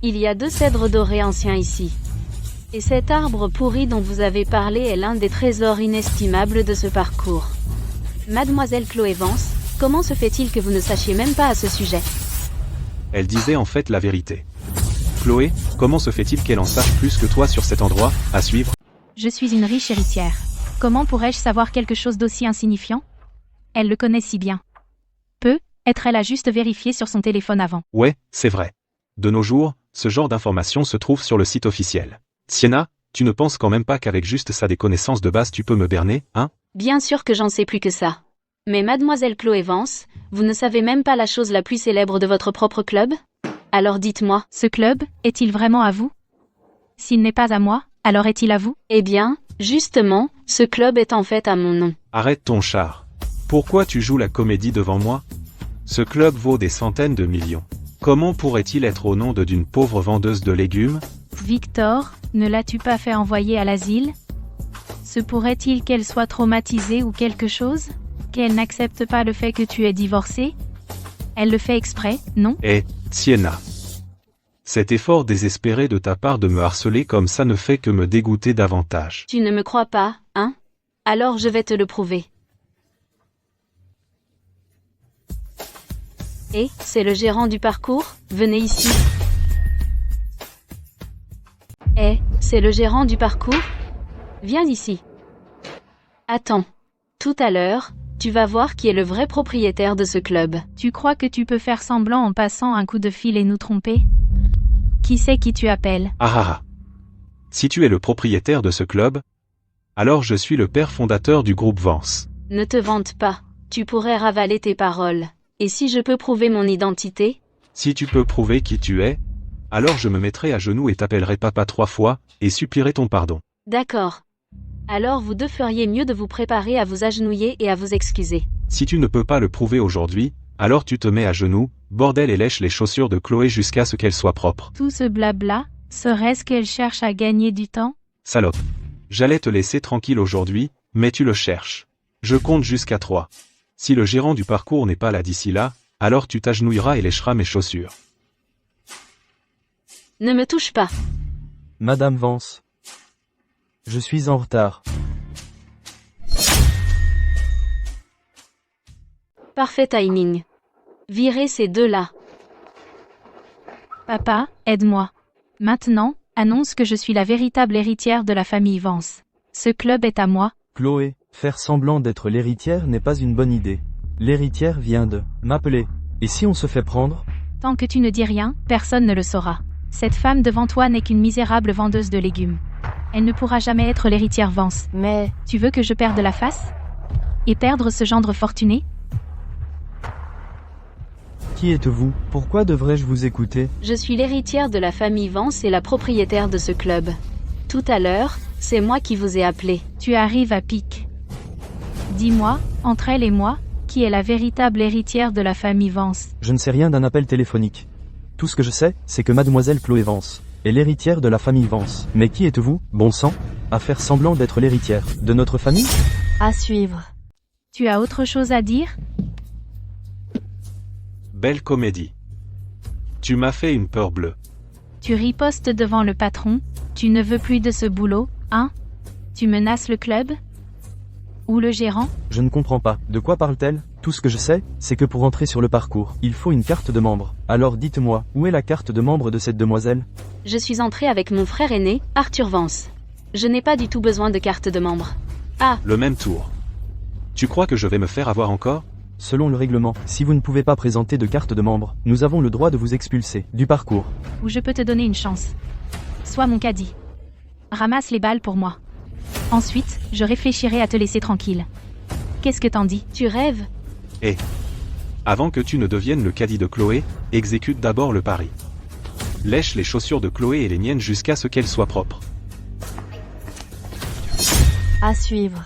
Il y a 2 cèdres dorés anciens ici. Et cet arbre pourri dont vous avez parlé est l'un des trésors inestimables de ce parcours. Mademoiselle Chloé Vance, comment se fait-il que vous ne sachiez même pas à ce sujet? Elle disait en fait la vérité. Chloé, comment se fait-il qu'elle en sache plus que toi sur cet endroit, à suivre? Je suis une riche héritière. Comment pourrais-je savoir quelque chose d'aussi insignifiant? Elle le connaît si bien. Être-elle à juste vérifier sur son téléphone avant? Ouais, c'est vrai. De nos jours, ce genre d'informations se trouve sur le site officiel. Sienna, tu ne penses quand même pas qu'avec juste ça des connaissances de base tu peux me berner, hein? Bien sûr que j'en sais plus que ça. Mais mademoiselle Chloé Vance, vous ne savez même pas la chose la plus célèbre de votre propre club? Alors dites-moi. Ce club, est-il vraiment à vous? S'il n'est pas à moi, alors est-il à vous? Eh bien, justement, ce club est en fait à mon nom. Arrête ton char. Pourquoi tu joues la comédie devant moi? Ce club vaut des centaines de millions. Comment pourrait-il être au nom d'une pauvre vendeuse de légumes? Victor, ne l'as-tu pas fait envoyer à l'asile? Se pourrait-il qu'elle soit traumatisée ou quelque chose? Qu'elle n'accepte pas le fait que tu es divorcé? Elle le fait exprès, non? Sienna. Cet effort désespéré de ta part de me harceler comme ça ne fait que me dégoûter davantage. Tu ne me crois pas, hein? Alors je vais te le prouver. C'est le gérant du parcours, venez ici. C'est le gérant du parcours? Viens ici. Attends. Tout à l'heure, tu vas voir qui est le vrai propriétaire de ce club. Tu crois que tu peux faire semblant en passant un coup de fil et nous tromper? Qui c'est qui tu appelles? Ah ah ah. Si tu es le propriétaire de ce club, alors je suis le père fondateur du groupe Vance. Ne te vante pas. Tu pourrais ravaler tes paroles. Et si je peux prouver mon identité? Si tu peux prouver qui tu es, alors je me mettrai à genoux et t'appellerai papa 3 fois, et supplierai ton pardon. D'accord. Alors vous deux feriez mieux de vous préparer à vous agenouiller et à vous excuser. Si tu ne peux pas le prouver aujourd'hui, alors tu te mets à genoux, bordel, et lèche les chaussures de Chloé jusqu'à ce qu'elles soient propres. Tout ce blabla, serait-ce qu'elle cherche à gagner du temps? Salope. J'allais te laisser tranquille aujourd'hui, mais tu le cherches. Je compte jusqu'à 3. Si le gérant du parcours n'est pas là d'ici là, alors tu t'agenouilleras et lècheras mes chaussures. Ne me touche pas. Madame Vance. Je suis en retard. Parfait timing. Virez ces deux-là. Papa, aide-moi. Maintenant, annonce que je suis la véritable héritière de la famille Vance. Ce club est à moi. Chloé, faire semblant d'être l'héritière n'est pas une bonne idée. L'héritière vient de m'appeler. Et si on se fait prendre? Tant que tu ne dis rien, personne ne le saura. Cette femme devant toi n'est qu'une misérable vendeuse de légumes. Elle ne pourra jamais être l'héritière Vance. Mais, Tu veux que je perde la face? Et perdre ce gendre fortuné? Qui êtes-vous? Pourquoi devrais-je vous écouter? Je suis l'héritière de la famille Vance et la propriétaire de ce club. Tout à l'heure, c'est moi qui vous ai appelé. Tu arrives à pic. Dis-moi, entre elle et moi, qui est la véritable héritière de la famille Vance? Je ne sais rien d'un appel téléphonique. Tout ce que je sais, c'est que mademoiselle Chloé Vance est l'héritière de la famille Vance. Mais qui êtes-vous, bon sang, à faire semblant d'être l'héritière de notre famille? à suivre. Tu as autre chose à dire? Belle comédie. Tu m'as fait une peur bleue. Tu ripostes devant le patron? Tu ne veux plus de ce boulot, hein? Tu menaces le club? Ou le gérant? Je ne comprends pas. De quoi parle-t-elle? Tout ce que je sais, c'est que pour entrer sur le parcours, il faut une carte de membre. Alors dites-moi, où est la carte de membre de cette demoiselle? Je suis entrée avec mon frère aîné, Arthur Vance. Je n'ai pas du tout besoin de carte de membre. Ah, Le même tour. Tu crois que je vais me faire avoir encore? Selon le règlement, si vous ne pouvez pas présenter de carte de membre, nous avons le droit de vous expulser du parcours. Ou je peux te donner une chance. Sois mon caddie. Ramasse les balles pour moi. Ensuite, je réfléchirai à te laisser tranquille. Qu'est-ce que t'en dis? tu rêves? Et avant que tu ne deviennes le caddie de Chloé, exécute d'abord le pari. Lèche les chaussures de Chloé et les miennes jusqu'à ce qu'elles soient propres. À suivre.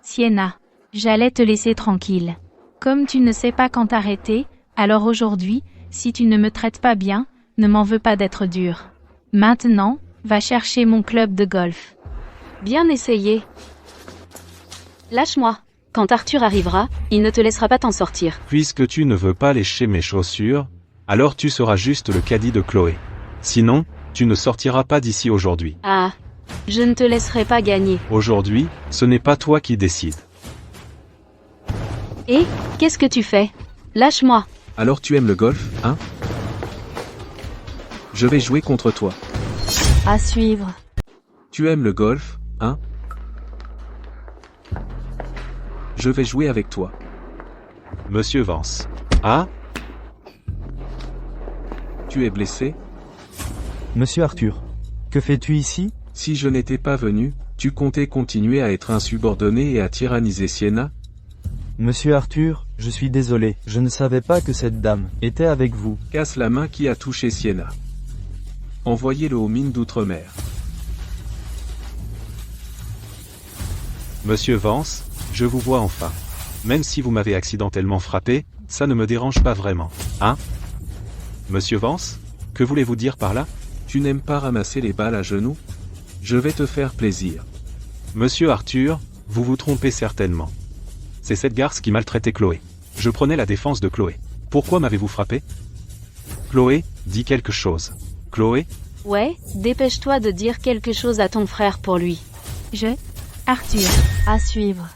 Sienna, j'allais te laisser tranquille. Comme tu ne sais pas quand t'arrêter, alors aujourd'hui, si tu ne me traites pas bien, ne m'en veux pas d'être dur. Maintenant, va chercher mon club de golf. Bien essayé. Lâche-moi. Quand Arthur arrivera, il ne te laissera pas t'en sortir. Puisque tu ne veux pas lécher mes chaussures, alors tu seras juste le caddie de Chloé. Sinon, tu ne sortiras pas d'ici aujourd'hui. Ah, je ne te laisserai pas gagner. Aujourd'hui, ce n'est pas toi qui décides. Et, qu'est-ce que tu fais? Lâche-moi. Alors tu aimes le golf, hein? Je vais jouer contre toi. À suivre. Tu aimes le golf, hein? Je vais jouer avec toi. Monsieur Vance. Ah? Tu es blessé? Monsieur Arthur, que fais-tu ici? Si je n'étais pas venu, tu comptais continuer à être insubordonné et à tyranniser Sienna? Monsieur Arthur, je suis désolé, je ne savais pas que cette dame était avec vous. Casse la main qui a touché Sienna. Envoyez-le aux mines d'outre-mer. Monsieur Vance, je vous vois enfin. Même si vous m'avez accidentellement frappé, ça ne me dérange pas vraiment. Hein? Monsieur Vance, que voulez-vous dire par là? Tu n'aimes pas ramasser les balles à genoux? Je vais te faire plaisir. Monsieur Arthur, vous vous trompez certainement. C'est cette garce qui maltraitait Chloé. Je prenais la défense de Chloé. Pourquoi m'avez-vous frappé? Chloé, dis quelque chose. Chloé? Ouais, dépêche-toi de dire quelque chose à ton frère pour lui. Arthur. À suivre.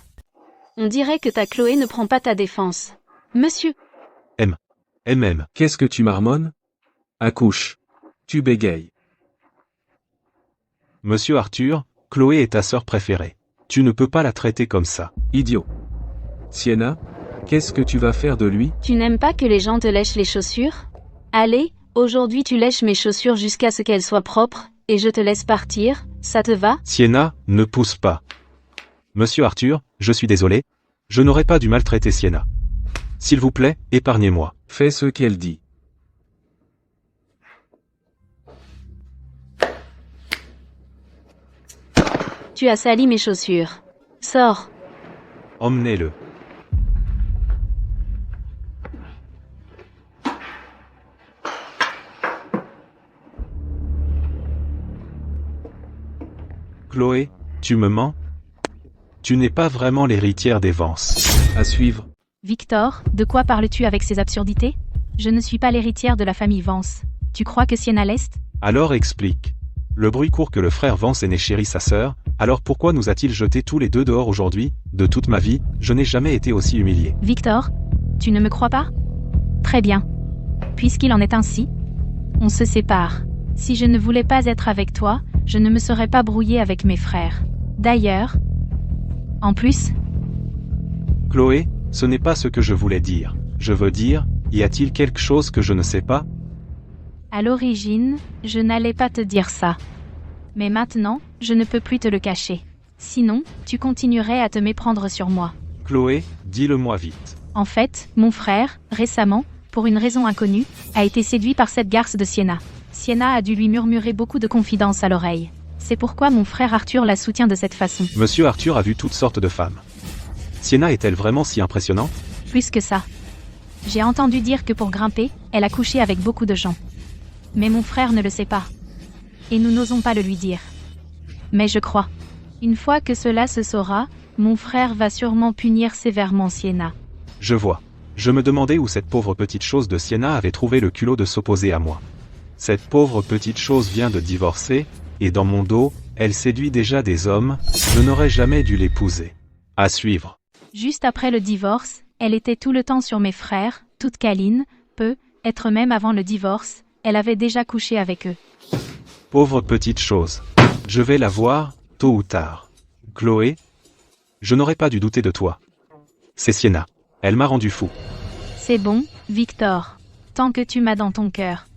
On dirait que ta Chloé ne prend pas ta défense. Monsieur. MM. Qu'est-ce que tu marmonnes? Accouche. Tu bégayes. Monsieur Arthur, Chloé est ta sœur préférée. Tu ne peux pas la traiter comme ça. Idiot. Sienna, qu'est-ce que tu vas faire de lui? Tu n'aimes pas que les gens te lèchent les chaussures? Allez, Aujourd'hui tu lèches mes chaussures jusqu'à ce qu'elles soient propres, et je te laisse partir, ça te va? Sienna, ne pousse pas. Monsieur Arthur, je suis désolé. Je n'aurais pas dû maltraiter Sienna. S'il vous plaît, épargnez-moi. Fais ce qu'elle dit. Tu as sali mes chaussures. Sors. Emmenez-le. Chloé, tu me mens? Tu n'es pas vraiment l'héritière des Vance. À suivre. Victor, de quoi parles-tu avec ces absurdités? Je ne suis pas l'héritière de la famille Vance. Tu crois que Sienna l'est? Alors explique. Le bruit court que le frère Vance ait chéri sa sœur, alors pourquoi nous a-t-il jetés tous les deux dehors aujourd'hui? De toute ma vie, je n'ai jamais été aussi humilié. Victor, tu ne me crois pas? Très bien. Puisqu'il en est ainsi, on se sépare. Si je ne voulais pas être avec toi, je ne me serais pas brouillé avec mes frères. D'ailleurs, en plus, Chloé, ce n'est pas ce que je voulais dire. Je veux dire, y a-t-il quelque chose que je ne sais pas? à l'origine, je n'allais pas te dire ça. Mais maintenant, je ne peux plus te le cacher. Sinon, tu continuerais à te méprendre sur moi. Chloé, dis-le-moi vite. En fait, mon frère, récemment, pour une raison inconnue, a été séduit par cette garce de Sienna. Sienna a dû lui murmurer beaucoup de confidences à l'oreille. C'est pourquoi mon frère Arthur la soutient de cette façon. Monsieur Arthur a vu toutes sortes de femmes. Sienna est-elle vraiment si impressionnante? Plus que ça. J'ai entendu dire que pour grimper, elle a couché avec beaucoup de gens. Mais mon frère ne le sait pas. Et nous n'osons pas le lui dire. Mais je crois. Une fois que cela se saura, mon frère va sûrement punir sévèrement Sienna. Je vois. Je me demandais où cette pauvre petite chose de Sienna avait trouvé le culot de s'opposer à moi. Cette pauvre petite chose vient de divorcer, et dans mon dos, elle séduit déjà des hommes, je n'aurais jamais dû l'épouser. À suivre. Juste après le divorce, elle était tout le temps sur mes frères, toute câline, être même avant le divorce, elle avait déjà couché avec eux. Pauvre petite chose. Je vais la voir, tôt ou tard. Chloé? Je n'aurais pas dû douter de toi. C'est Sienna. Elle m'a rendu fou. C'est bon, Victor. Tant que tu m'as dans ton cœur.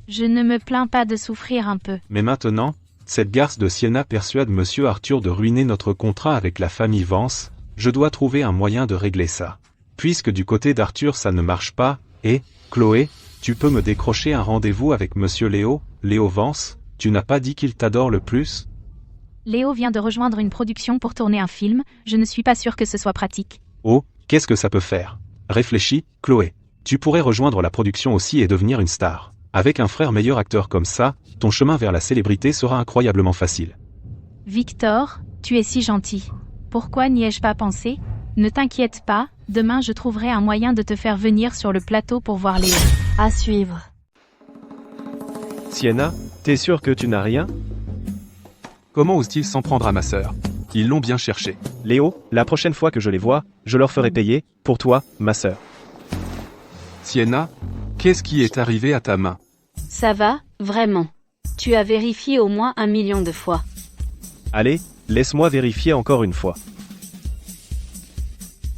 Je ne me plains pas de souffrir un peu. Mais maintenant, cette garce de Sienna persuade Monsieur Arthur de ruiner notre contrat avec la famille Vance. Je dois trouver un moyen de régler ça. Puisque du côté d'Arthur ça ne marche pas, et, Chloé, tu peux me décrocher un rendez-vous avec Monsieur Léo Vance? Tu n'as pas dit qu'il t'adore le plus? Léo vient de rejoindre une production pour tourner un film, je ne suis pas sûre que ce soit pratique. Oh, qu'est-ce que ça peut faire? Réfléchis, Chloé. Tu pourrais rejoindre la production aussi et devenir une star. Avec un frère meilleur acteur comme ça, ton chemin vers la célébrité sera incroyablement facile. Victor, tu es si gentil. Pourquoi n'y ai-je pas pensé? Ne t'inquiète pas, demain je trouverai un moyen de te faire venir sur le plateau pour voir Léo. À suivre. Sienna, t'es sûre que tu n'as rien? Comment ose-t-il s'en prendre à ma sœur? Ils l'ont bien cherché. Léo, la prochaine fois que je les vois, je leur ferai payer, pour toi, ma sœur. Sienna, qu'est-ce qui est arrivé à ta main? Ça va, vraiment. Tu as vérifié au moins 1 million de fois. Allez, laisse-moi vérifier encore une fois.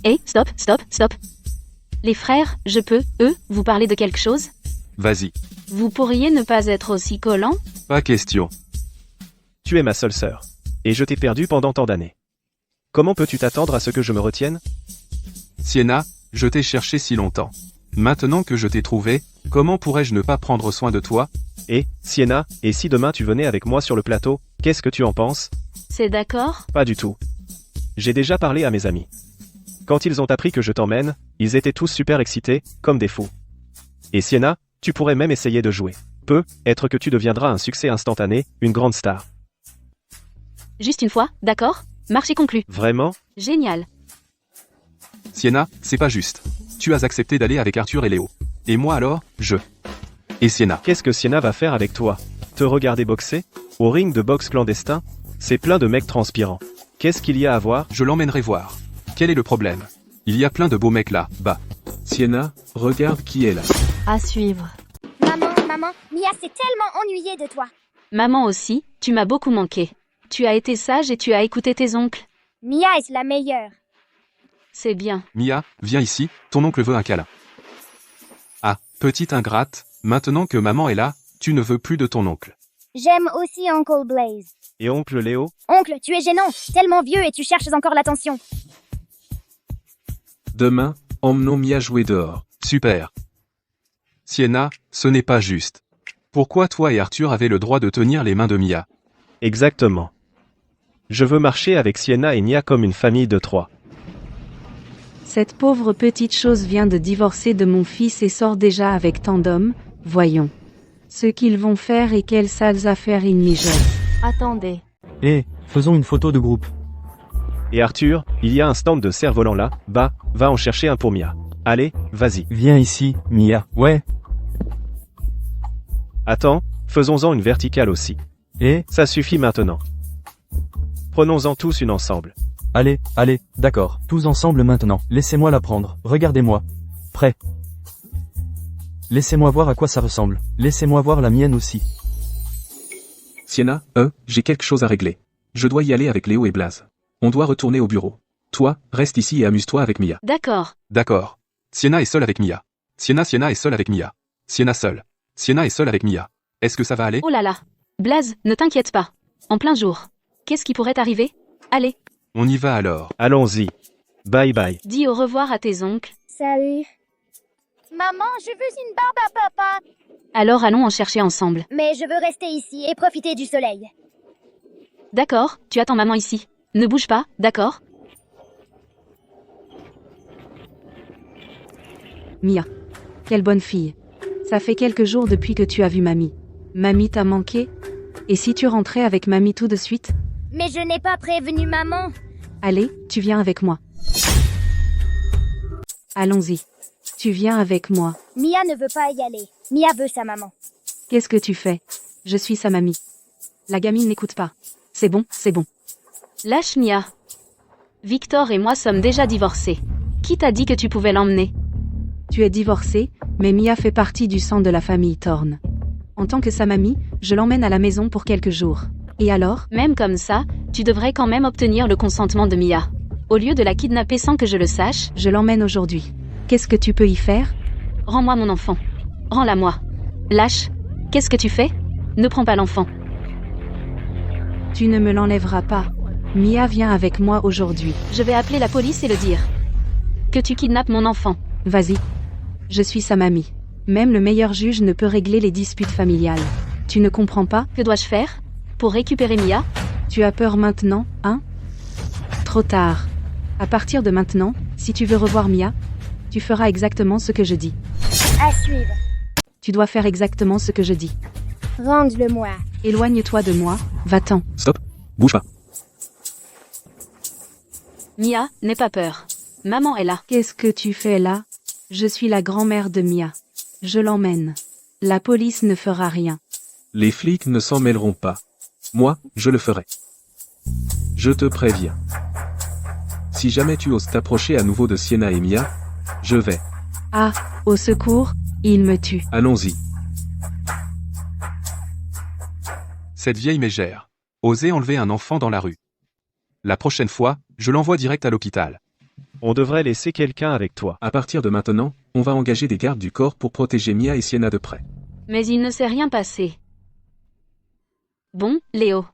Hé, stop. Les frères, je peux, vous parler de quelque chose? Vas-y. Vous pourriez ne pas être aussi collants? Pas question. Tu es ma seule sœur. Et je t'ai perdu pendant tant d'années. Comment peux-tu t'attendre à ce que je me retienne? Sienna, je t'ai cherché si longtemps. Maintenant que je t'ai trouvé, comment pourrais-je ne pas prendre soin de toi? Et, Sienna, et si demain tu venais avec moi sur le plateau, qu'est-ce que tu en penses? C'est d'accord? Pas du tout. J'ai déjà parlé à mes amis. Quand ils ont appris que je t'emmène, ils étaient tous super excités, comme des fous. Et Sienna, tu pourrais même essayer de jouer. Peut-être que tu deviendras un succès instantané, une grande star. Juste une fois, d'accord? Marché conclu. Vraiment? Génial. Sienna, c'est pas juste. Tu as accepté d'aller avec Arthur et Léo. Et moi alors, Et Sienna. Qu'est-ce que Sienna va faire avec toi? Te regarder boxer? Au ring de boxe clandestin? C'est plein de mecs transpirants. Qu'est-ce qu'il y a à voir? Je l'emmènerai voir. Quel est le problème? Il y a plein de beaux mecs là, bas. Sienna, regarde qui est là. À suivre. Maman, Mia s'est tellement ennuyée de toi. Maman aussi, tu m'as beaucoup manqué. Tu as été sage et tu as écouté tes oncles. Mia est la meilleure. C'est bien. Mia, viens ici, ton oncle veut un câlin. Ah, petite ingrate, Maintenant que maman est là, tu ne veux plus de ton oncle. J'aime aussi Uncle Blaze. Et oncle Léo? Oncle, tu es gênant, tellement vieux et tu cherches encore l'attention. Demain, emmenons Mia jouer dehors. Super. Sienna, ce n'est pas juste. Pourquoi toi et Arthur avez le droit de tenir les mains de Mia? Exactement. Je veux marcher avec Sienna et Mia comme une famille de 3. Cette pauvre petite chose vient de divorcer de mon fils et sort déjà avec tant d'hommes, voyons. Ce qu'ils vont faire et quelles sales affaires ils mijotent. Attendez. Faisons une photo de groupe. Et Arthur, il y a un stand de cerfs-volants là, va en chercher un pour Mia. Allez, vas-y. Viens ici, Mia. Ouais. Attends, faisons-en une verticale aussi. Ça suffit maintenant. Prenons-en tous une ensemble. Allez, d'accord. Tous ensemble maintenant. Laissez-moi la prendre. Regardez-moi. Prêt. Laissez-moi voir à quoi ça ressemble. Laissez-moi voir la mienne aussi. Sienna, j'ai quelque chose à régler. Je dois y aller avec Léo et Blaze. On doit retourner au bureau. Toi, reste ici et amuse-toi avec Mia. D'accord. D'accord. Sienna est seule avec Mia. Sienna est seule avec Mia. Sienna seule. Sienna est seule avec Mia. Est-ce que ça va aller? Oh là là. Blaze, ne t'inquiète pas. En plein jour. Qu'est-ce qui pourrait arriver? Allez. On y va alors. Allons-y. Bye bye. Dis au revoir à tes oncles. Salut. Maman, je veux une barbe à papa. Alors allons en chercher ensemble. Mais je veux rester ici et profiter du soleil. D'accord, tu attends maman ici. Ne bouge pas, d'accord? Mia. Quelle bonne fille. Ça fait quelques jours depuis que tu as vu mamie. Mamie t'a manqué? Et si tu rentrais avec mamie tout de suite? Mais je n'ai pas prévenu maman. Allez, tu viens avec moi. Allons-y. Tu viens avec moi. Mia ne veut pas y aller. Mia veut sa maman. Qu'est-ce que tu fais? Je suis sa mamie. La gamine n'écoute pas. C'est bon, c'est bon. Lâche Mia. Victor et moi sommes déjà divorcés. Qui t'a dit que tu pouvais l'emmener? Tu es divorcée, mais Mia fait partie du sang de la famille Thorne. En tant que sa mamie, je l'emmène à la maison pour quelques jours. Et alors? Même comme ça, tu devrais quand même obtenir le consentement de Mia. Au lieu de la kidnapper sans que je le sache, je l'emmène aujourd'hui. Qu'est-ce que tu peux y faire? Rends-moi mon enfant. Rends-la moi. Lâche. Qu'est-ce que tu fais? Ne prends pas l'enfant. Tu ne me l'enlèveras pas. Mia vient avec moi aujourd'hui. Je vais appeler la police et le dire. Que tu kidnappes mon enfant. Vas-y. Je suis sa mamie. Même le meilleur juge ne peut régler les disputes familiales. Tu ne comprends pas? Que dois-je faire? Pour récupérer Mia? Tu as peur maintenant, hein? Trop tard. À partir de maintenant, si tu veux revoir Mia, tu feras exactement ce que je dis. À suivre. Tu dois faire exactement ce que je dis. Rende-le-moi. Éloigne-toi de moi, va-t'en. Stop. Bouge pas. Mia, n'aie pas peur. Maman est là. Qu'est-ce que tu fais là? Je suis la grand-mère de Mia. Je l'emmène. La police ne fera rien. Les flics ne s'en mêleront pas. Moi, je le ferai. Je te préviens. Si jamais tu oses t'approcher à nouveau de Sienna et Mia, je vais. Ah, au secours, il me tue. Allons-y. Cette vieille mégère. Oser enlever un enfant dans la rue. La prochaine fois, je l'envoie direct à l'hôpital. On devrait laisser quelqu'un avec toi. À partir de maintenant, on va engager des gardes du corps pour protéger Mia et Sienna de près. Mais il ne s'est rien passé. Bon, Léo.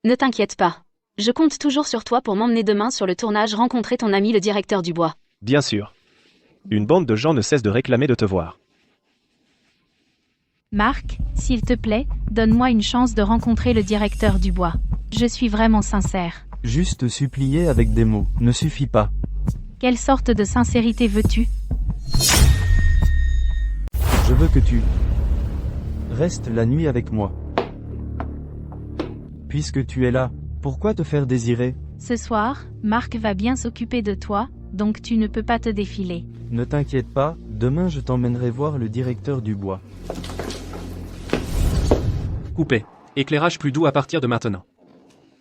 Ne t'inquiète pas. Je compte toujours sur toi pour m'emmener demain sur le tournage rencontrer ton ami le directeur du bois. Bien sûr. Une bande de gens ne cesse de réclamer de te voir. Marc, s'il te plaît, donne-moi une chance de rencontrer le directeur du bois. Je suis vraiment sincère. Juste supplier avec des mots ne suffit pas. Quelle sorte de sincérité veux-tu? Je veux que tu restes la nuit avec moi. Puisque tu es là, pourquoi te faire désirer? Ce soir, Marc va bien s'occuper de toi, donc tu ne peux pas te défiler. Ne t'inquiète pas, demain je t'emmènerai voir le directeur du bois. Coupé. Éclairage plus doux à partir de maintenant.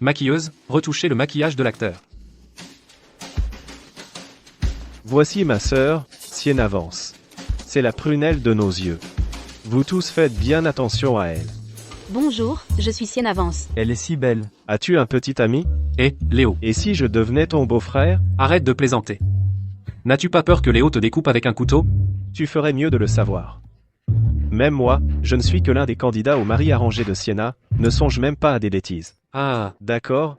Maquilleuse, retouchez le maquillage de l'acteur. Voici ma sœur, Sienna Vance. C'est la prunelle de nos yeux. Vous tous faites bien attention à elle. Bonjour, je suis Sienna Vance. Elle est si belle. As-tu un petit ami? Léo. Et si je devenais ton beau-frère? Arrête de plaisanter. N'as-tu pas peur que Léo te découpe avec un couteau? Tu ferais mieux de le savoir. Même moi, je ne suis que l'un des candidats au mari arrangé de Sienna, ne songe même pas à des bêtises. Ah, D'accord?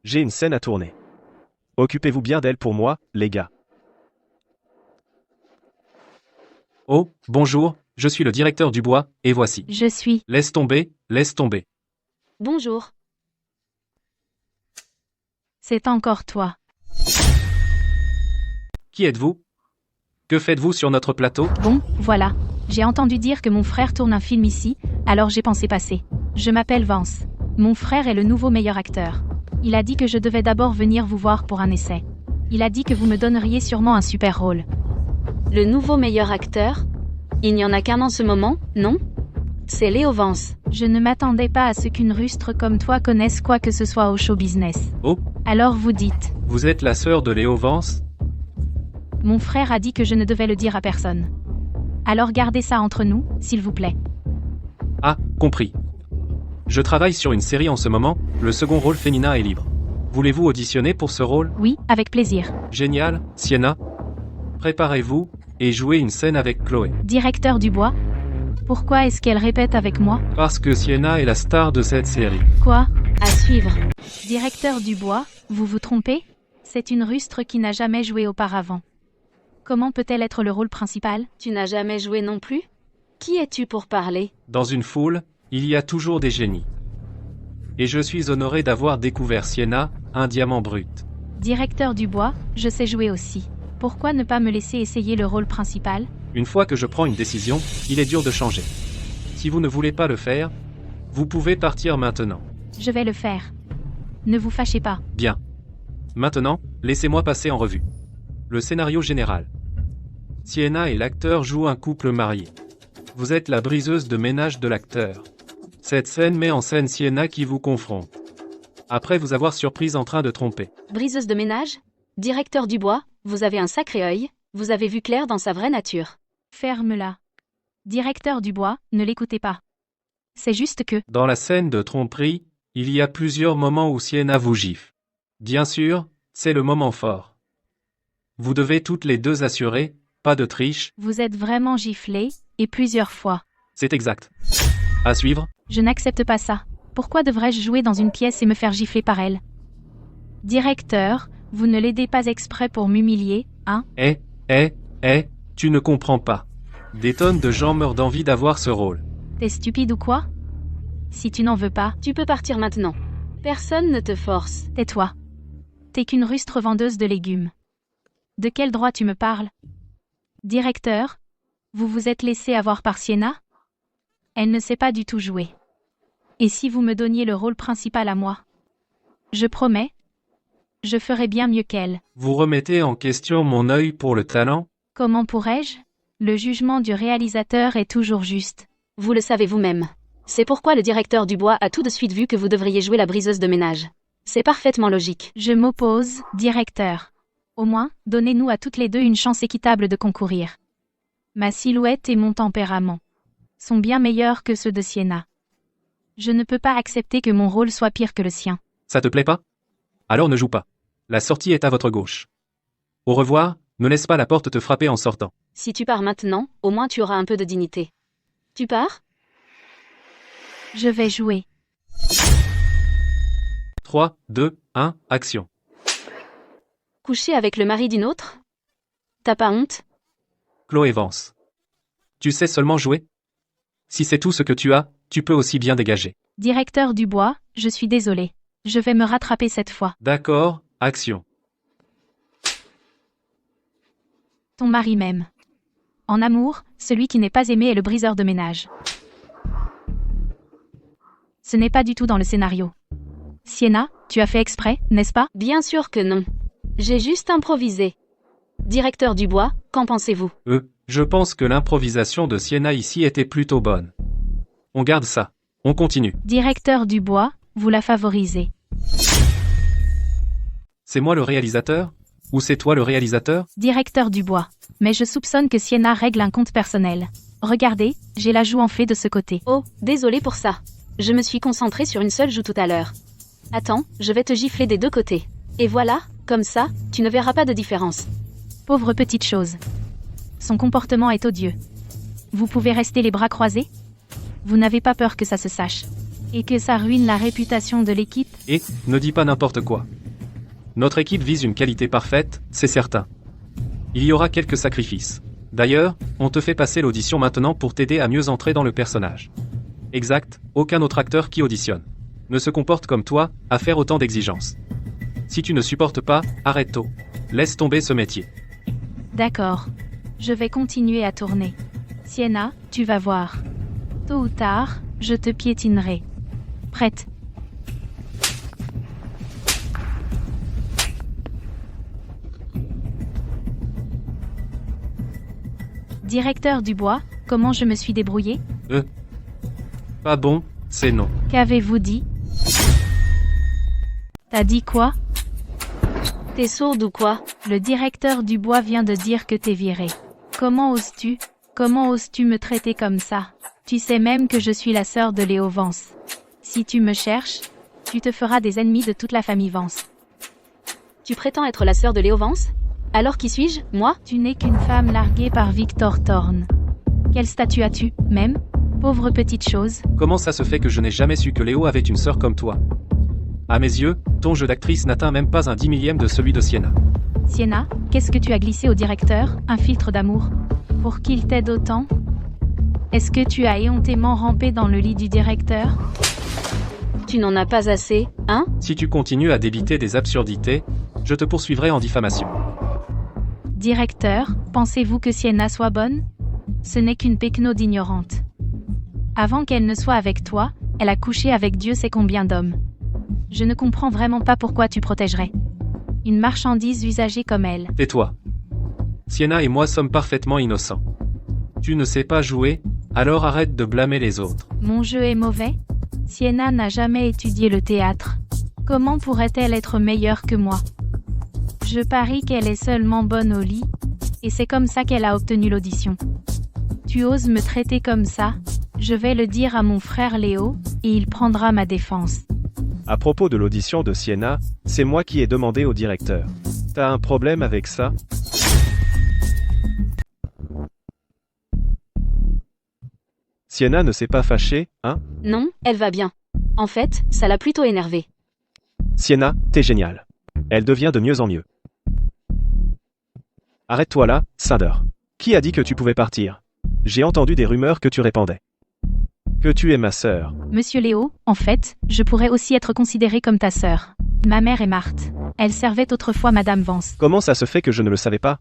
J'ai une scène à tourner. Occupez-vous bien d'elle pour moi, les gars. oh, bonjour, je suis le directeur du bois, et voici. Je suis. Laisse tomber, laisse tomber. Bonjour. C'est encore toi. Qui êtes-vous? Que faites-vous sur notre plateau? Bon, voilà. J'ai entendu dire que mon frère tourne un film ici, alors j'ai pensé passer. Je m'appelle Vance. Mon frère est le nouveau meilleur acteur. Il a dit que je devais d'abord venir vous voir pour un essai. Il a dit que vous me donneriez sûrement un super rôle. Le nouveau meilleur acteur? Il n'y en a qu'un en ce moment, non? C'est Léo Vance. Je ne m'attendais pas à ce qu'une rustre comme toi connaisse quoi que ce soit au show business. Oh, Alors vous dites. vous êtes la sœur de Léo Vance? Mon frère a dit que je ne devais le dire à personne. Alors gardez ça entre nous, s'il vous plaît. Ah, compris. Je travaille sur une série en ce moment, le second rôle féminin est libre. Voulez-vous auditionner pour ce rôle? Oui, avec plaisir. Génial, Sienna. Préparez-vous, et jouez une scène avec Chloé. Directeur Dubois? Pourquoi est-ce qu'elle répète avec moi? Parce que Sienna est la star de cette série. Quoi? À suivre. Directeur Dubois, vous vous trompez? C'est une rustre qui n'a jamais joué auparavant. Comment peut-elle être le rôle principal? Tu n'as jamais joué non plus? Qui es-tu pour parler? Dans une foule, il y a toujours des génies. Et je suis honoré d'avoir découvert Sienna, un diamant brut. Directeur Dubois, je sais jouer aussi. Pourquoi ne pas me laisser essayer le rôle principal? Une fois que je prends une décision, il est dur de changer. Si vous ne voulez pas le faire, vous pouvez partir maintenant. Je vais le faire. Ne vous fâchez pas. Bien. Maintenant, laissez-moi passer en revue. Le scénario général. Sienna et l'acteur jouent un couple marié. Vous êtes la briseuse de ménage de l'acteur. Cette scène met en scène Sienna qui vous confronte. Après vous avoir surprise en train de tromper. Briseuse de ménage? Directeur Dubois, vous avez un sacré œil, vous avez vu clair dans sa vraie nature. Ferme-la. Directeur Dubois, ne l'écoutez pas. C'est juste que... Dans la scène de tromperie, il y a plusieurs moments où Sienna vous gifle. Bien sûr, c'est le moment fort. Vous devez toutes les deux assurer, pas de triche. Vous êtes vraiment giflé, et plusieurs fois. C'est exact. À suivre. Je n'accepte pas ça. Pourquoi devrais-je jouer dans une pièce et me faire gifler par elle? Directeur, vous ne l'aidez pas exprès pour m'humilier, hein? Tu ne comprends pas. Des tonnes de gens meurent d'envie d'avoir ce rôle. T'es stupide ou quoi? Si tu n'en veux pas, Tu peux partir maintenant. Personne ne te force. tais-toi. T'es qu'une rustre vendeuse de légumes. De quel droit tu me parles? Directeur, vous vous êtes laissé avoir par Sienna? Elle ne sait pas du tout jouer. Et si vous me donniez le rôle principal à moi? Je promets, je ferai bien mieux qu'elle. Vous remettez en question mon œil pour le talent? Comment pourrais-je? Le jugement du réalisateur est toujours juste. Vous le savez vous-même. C'est pourquoi le directeur Dubois a tout de suite vu que vous devriez jouer la briseuse de ménage. C'est parfaitement logique. Je m'oppose, directeur. Au moins, donnez-nous à toutes les deux une chance équitable de concourir. Ma silhouette et mon tempérament sont bien meilleurs que ceux de Sienna. Je ne peux pas accepter que mon rôle soit pire que le sien. Ça te plaît pas? Alors ne joue pas. La sortie est à votre gauche. Au revoir, ne laisse pas la porte te frapper en sortant. Si tu pars maintenant, au moins tu auras un peu de dignité. Tu pars? Je vais jouer. 3, 2, 1, action. Coucher avec le mari d'une autre? T'as pas honte? Chloé Vance. Tu sais seulement jouer? Si c'est tout ce que tu as, tu peux aussi bien dégager. Directeur Dubois, je suis désolé. Je vais me rattraper cette fois. D'accord, action. Ton mari m'aime. En amour, celui qui n'est pas aimé est le briseur de ménage. Ce n'est pas du tout dans le scénario. Sienna, tu as fait exprès, n'est-ce pas? Bien sûr que non. J'ai juste improvisé. Directeur Dubois, qu'en pensez-vous? Je pense que l'improvisation de Sienna ici était plutôt bonne. On garde ça. On continue. Directeur Dubois, vous la favorisez. C'est moi le réalisateur? Ou c'est toi le réalisateur? Directeur Dubois. Mais je soupçonne que Sienna règle un compte personnel. Regardez, j'ai la joue enflée de ce côté. Oh, désolé pour ça. Je me suis concentrée sur une seule joue tout à l'heure. Attends, je vais te gifler des deux côtés. Et voilà, comme ça, tu ne verras pas de différence. Pauvre petite chose. Son comportement est odieux. Vous pouvez rester les bras croisés? Vous n'avez pas peur que ça se sache? Et que ça ruine la réputation de l'équipe? Et, ne dis pas n'importe quoi. Notre équipe vise une qualité parfaite, c'est certain. Il y aura quelques sacrifices. D'ailleurs, on te fait passer l'audition maintenant pour t'aider à mieux entrer dans le personnage. Exact, aucun autre acteur qui auditionne ne se comporte comme toi, à faire autant d'exigences. Si tu ne supportes pas, arrête tôt. Laisse tomber ce métier. D'accord. Je vais continuer à tourner. Sienna, tu vas voir. Tôt ou tard, je te piétinerai. Prête? Directeur Dubois, comment je me suis débrouillé? Pas bon, c'est non. Qu'avez-vous dit? T'as dit quoi? T'es sourde ou quoi? Le directeur Dubois vient de dire que t'es viré. Comment oses-tu? Comment oses-tu me traiter comme ça? Tu sais même que je suis la sœur de Léo Vance. Si tu me cherches, tu te feras des ennemis de toute la famille Vance. Tu prétends être la sœur de Léo Vance? Alors qui suis-je, moi? Tu n'es qu'une femme larguée par Victor Thorne. Quel statut as-tu, même? Pauvre petite chose. Comment ça se fait que je n'ai jamais su que Léo avait une sœur comme toi? À mes yeux, ton jeu d'actrice n'atteint même pas un 10 000e de celui de Sienna. Sienna, qu'est-ce que tu as glissé au directeur? Un filtre d'amour? Pour qu'il t'aide autant? Est-ce que tu as éhontément rampé dans le lit du directeur? Tu n'en as pas assez, hein? Si tu continues à débiter des absurdités, je te poursuivrai en diffamation. Directeur, pensez-vous que Sienna soit bonne? Ce n'est qu'une péquenaude d'ignorante. Avant qu'elle ne soit avec toi, elle a couché avec Dieu sait combien d'hommes. Je ne comprends vraiment pas pourquoi tu protégerais une marchandise usagée comme elle. Tais-toi. Sienna et moi sommes parfaitement innocents. Tu ne sais pas jouer, alors arrête de blâmer les autres. Mon jeu est mauvais? Sienna n'a jamais étudié le théâtre. Comment pourrait-elle être meilleure que moi? Je parie qu'elle est seulement bonne au lit, et c'est comme ça qu'elle a obtenu l'audition. Tu oses me traiter comme ça? Je vais le dire à mon frère Léo, et il prendra ma défense. À propos de l'audition de Sienna, c'est moi qui ai demandé au directeur. T'as un problème avec ça? Sienna ne s'est pas fâchée, hein? Non, elle va bien. En fait, ça l'a plutôt énervée. Sienna, t'es géniale. Elle devient de mieux en mieux. Arrête-toi là, Cinder. Qui a dit que tu pouvais partir? J'ai entendu des rumeurs que tu répandais. Que tu es ma sœur. Monsieur Léo, en fait, je pourrais aussi être considérée comme ta sœur. Ma mère est Marthe. Elle servait autrefois Madame Vance. Comment ça se fait que je ne le savais pas?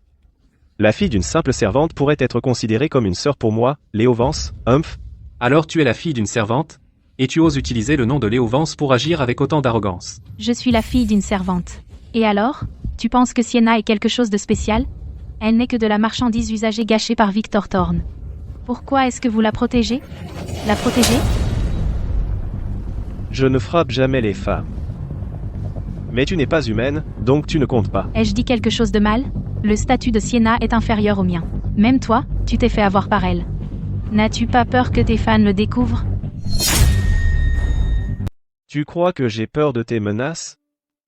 La fille d'une simple servante pourrait être considérée comme une sœur pour moi, Léo Vance, humph. Alors tu es la fille d'une servante? Et tu oses utiliser le nom de Léo Vance pour agir avec autant d'arrogance? Je suis la fille d'une servante. Et alors? Tu penses que Sienna est quelque chose de spécial? Elle n'est que de la marchandise usagée gâchée par Victor Thorne. Pourquoi est-ce que vous la protégez? La protégez? Je ne frappe jamais les femmes. Mais tu n'es pas humaine, donc tu ne comptes pas. Ai-je dit quelque chose de mal? Le statut de Sienna est inférieur au mien. Même toi, tu t'es fait avoir par elle. N'as-tu pas peur que tes fans le découvrent? Tu crois que j'ai peur de tes menaces?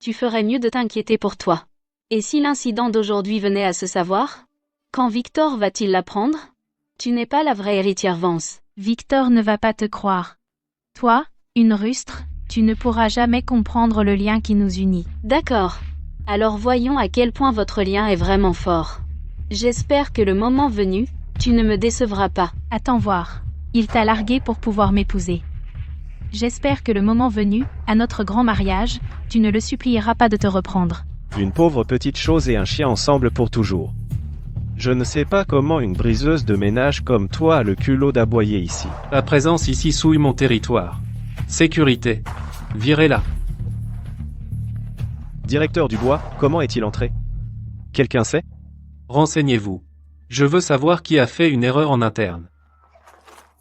Tu ferais mieux de t'inquiéter pour toi. Et si l'incident d'aujourd'hui venait à se savoir? Quand Victor va-t-il l'apprendre? Tu n'es pas la vraie héritière Vance. Victor ne va pas te croire. Toi, une rustre, tu ne pourras jamais comprendre le lien qui nous unit. D'accord. Alors voyons à quel point votre lien est vraiment fort. J'espère que le moment venu, tu ne me décevras pas. Attends voir. Il t'a largué pour pouvoir m'épouser. J'espère que le moment venu, à notre grand mariage, tu ne le supplieras pas de te reprendre. Une pauvre petite chose et un chien ensemble pour toujours. Je ne sais pas comment une briseuse de ménage comme toi a le culot d'aboyer ici. Ta présence ici souille mon territoire. Sécurité. Virez-la. Directeur Dubois, comment est-il entré? Quelqu'un sait? Renseignez-vous. Je veux savoir qui a fait une erreur en interne.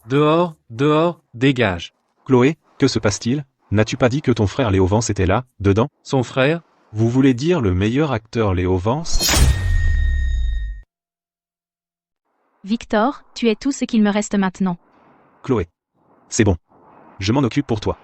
Dehors, dehors, dégage. Chloé, que se passe-t-il? N'as-tu pas dit que ton frère Léo Vance était là, dedans? Son frère? Vous voulez dire le meilleur acteur Léo Vance? Victor, tu es tout ce qu'il me reste maintenant. Chloé. C'est bon. Je m'en occupe pour toi.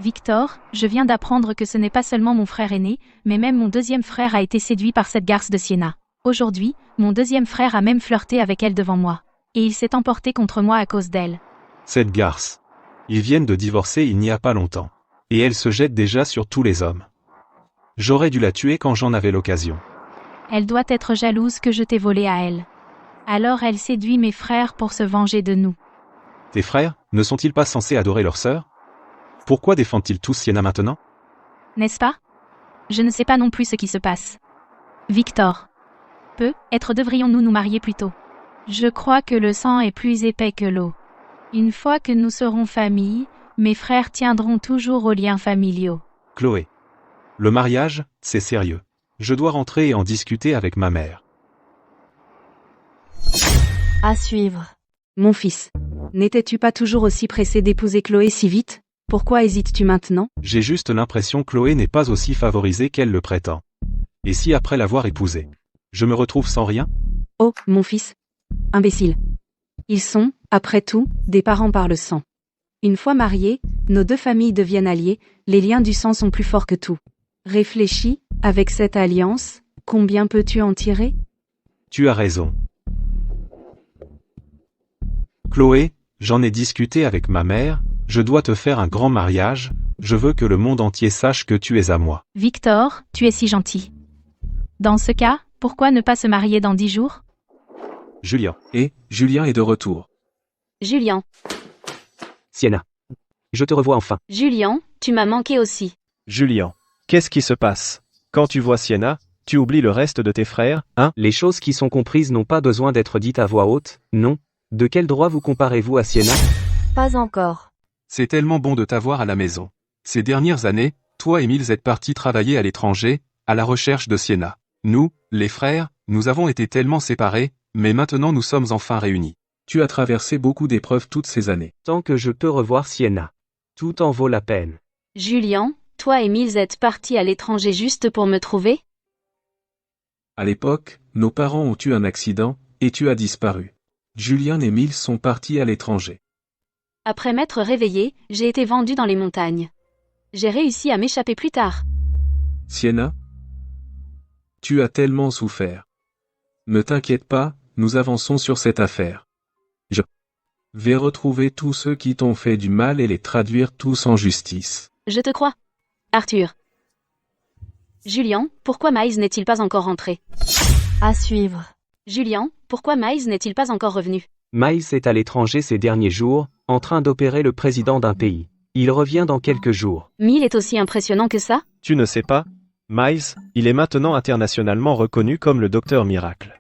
Victor, je viens d'apprendre que ce n'est pas seulement mon frère aîné, mais même mon deuxième frère a été séduit par cette garce de Sienna. Aujourd'hui, mon deuxième frère a même flirté avec elle devant moi. et il s'est emporté contre moi à cause d'elle. Cette garce. Ils viennent de divorcer il n'y a pas longtemps. Et elle se jette déjà sur tous les hommes. J'aurais dû la tuer quand j'en avais l'occasion. Elle doit être jalouse que je t'ai volé à elle. Alors elle séduit mes frères pour se venger de nous. Tes frères, ne sont-ils pas censés adorer leur sœur? Pourquoi défendent-ils tous Sienna maintenant? N'est-ce pas? Je ne sais pas non plus ce qui se passe. Victor. Peut-être devrions-nous nous marier plus tôt. Je crois que le sang est plus épais que l'eau. Une fois que nous serons famille, mes frères tiendront toujours aux liens familiaux. Chloé. Le mariage, c'est sérieux. Je dois rentrer et en discuter avec ma mère. À suivre. Mon fils, n'étais-tu pas toujours aussi pressé d'épouser Chloé si vite? Pourquoi hésites-tu maintenant? J'ai juste l'impression que Chloé n'est pas aussi favorisée qu'elle le prétend. Et si après l'avoir épousée, je me retrouve sans rien? Oh, mon fils. Imbécile. Ils sont, après tout, des parents par le sang. Une fois mariés, nos deux familles deviennent alliées, les liens du sang sont plus forts que tout. Réfléchis, avec cette alliance, combien peux-tu en tirer? Tu as raison. Chloé, j'en ai discuté avec ma mère, je dois te faire un grand mariage, je veux que le monde entier sache que tu es à moi. Victor, tu es si gentil. Dans ce cas, pourquoi ne pas se marier dans 10 jours? Julien. Et, Julien est de retour. Julien. Sienna. Je te revois enfin. Julien, tu m'as manqué aussi. Julien. Qu'est-ce qui se passe? Quand tu vois Sienna, tu oublies le reste de tes frères, hein? Les choses qui sont comprises n'ont pas besoin d'être dites à voix haute, non? De quel droit vous comparez-vous à Sienna? Pas encore. C'est tellement bon de t'avoir à la maison. Ces dernières années, toi et Mills êtes partis travailler à l'étranger, à la recherche de Sienna. Nous, les frères, nous avons été tellement séparés, mais maintenant nous sommes enfin réunis. Tu as traversé beaucoup d'épreuves toutes ces années. Tant que je peux revoir Sienna. Tout en vaut la peine. Julien, toi et Mills êtes partis à l'étranger juste pour me trouver? À l'époque, nos parents ont eu un accident, et tu as disparu. Julien et Mills sont partis à l'étranger. Après m'être réveillé, j'ai été vendu dans les montagnes. J'ai réussi à m'échapper plus tard. Sienna? Tu as tellement souffert. Ne t'inquiète pas, nous avançons sur cette affaire. Je vais retrouver tous ceux qui t'ont fait du mal et les traduire tous en justice. Je te crois. Arthur. Julien, pourquoi Miles n'est-il pas encore rentré? À suivre. Julien, pourquoi Miles n'est-il pas encore revenu? Miles est à l'étranger ces derniers jours, en train d'opérer le président d'un pays. Il revient dans quelques jours. Miles est aussi impressionnant que ça? Tu ne sais pas? Miles, il est maintenant internationalement reconnu comme le Docteur Miracle.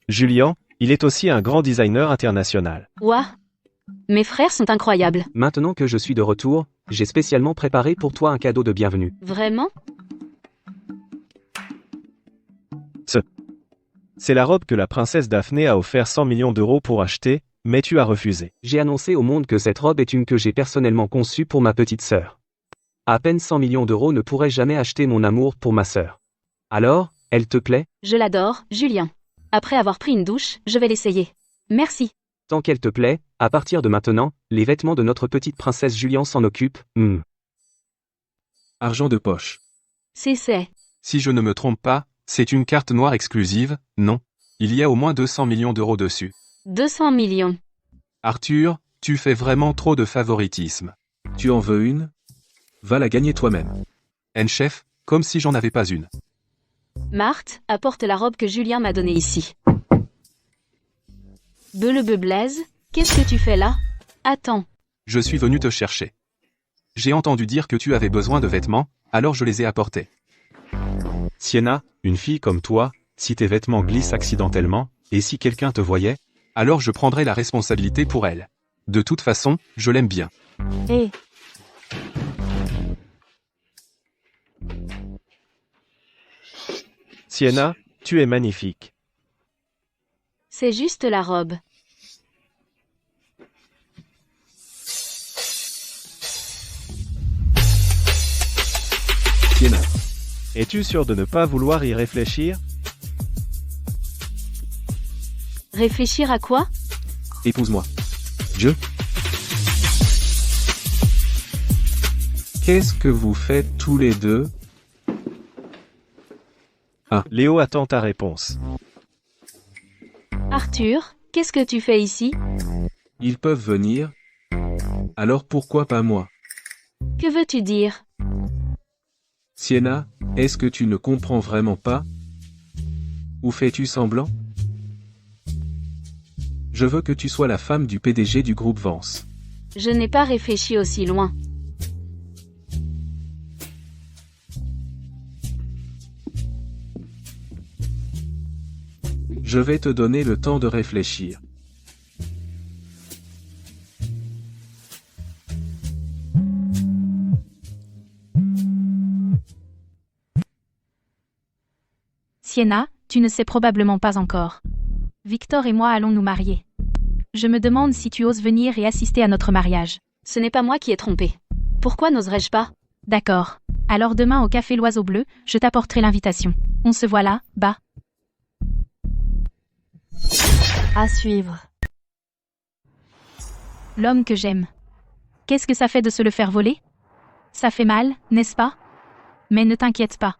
Julien, il est aussi un grand designer international. Ouah. Mes frères sont incroyables. Maintenant que je suis de retour, j'ai spécialement préparé pour toi un cadeau de bienvenue. Vraiment? C'est la robe que la princesse Daphné a offert 100 millions d'euros pour acheter, mais tu as refusé. J'ai annoncé au monde que cette robe est une que j'ai personnellement conçue pour ma petite sœur. À peine 100 millions d'euros ne pourraient jamais acheter mon amour pour ma sœur. Alors, elle te plaît? Je l'adore, Julien. Après avoir pris une douche, je vais l'essayer. Merci. Tant qu'elle te plaît, à partir de maintenant, les vêtements de notre petite princesse Julien s'en occupent. Argent de poche. C'est. Si je ne me trompe pas, c'est une carte noire exclusive, non? Il y a au moins 200 millions d'euros dessus. 200 millions. Arthur, tu fais vraiment trop de favoritisme. Tu en veux une? Va la gagner toi-même. Chef, comme si j'en avais pas une. Marthe, apporte la robe que Julien m'a donnée ici. Bleu Blaise, qu'est-ce que tu fais là? Attends. Je suis venu te chercher. J'ai entendu dire que tu avais besoin de vêtements, alors je les ai apportés. Sienna, une fille comme toi, si tes vêtements glissent accidentellement, et si quelqu'un te voyait, alors je prendrai la responsabilité pour elle. De toute façon, je l'aime bien. Et Sienna, tu es magnifique. C'est juste la robe. Sienna. Es-tu sûr de ne pas vouloir y réfléchir? Réfléchir à quoi? Épouse-moi. Qu'est-ce que vous faites tous les deux? Léo attend ta réponse. Arthur, Qu'est-ce que tu fais ici? Ils peuvent venir. Alors pourquoi pas moi? Que veux-tu dire? Sienna, est-ce que tu ne comprends vraiment pas? Ou fais-tu semblant? Je veux que tu sois la femme du PDG du groupe Vance. Je n'ai pas réfléchi aussi loin. Je vais te donner le temps de réfléchir. Sienna, tu ne sais probablement pas encore. Victor et moi allons nous marier. Je me demande si tu oses venir et assister à notre mariage. Ce n'est pas moi qui ai trompé. Pourquoi n'oserais-je pas? D'accord. Alors demain au café L'Oiseau Bleu, je t'apporterai l'invitation. On se voit là, bas. À suivre. L'homme que j'aime. Qu'est-ce que ça fait de se le faire voler? Ça fait mal, n'est-ce pas? Mais ne t'inquiète pas.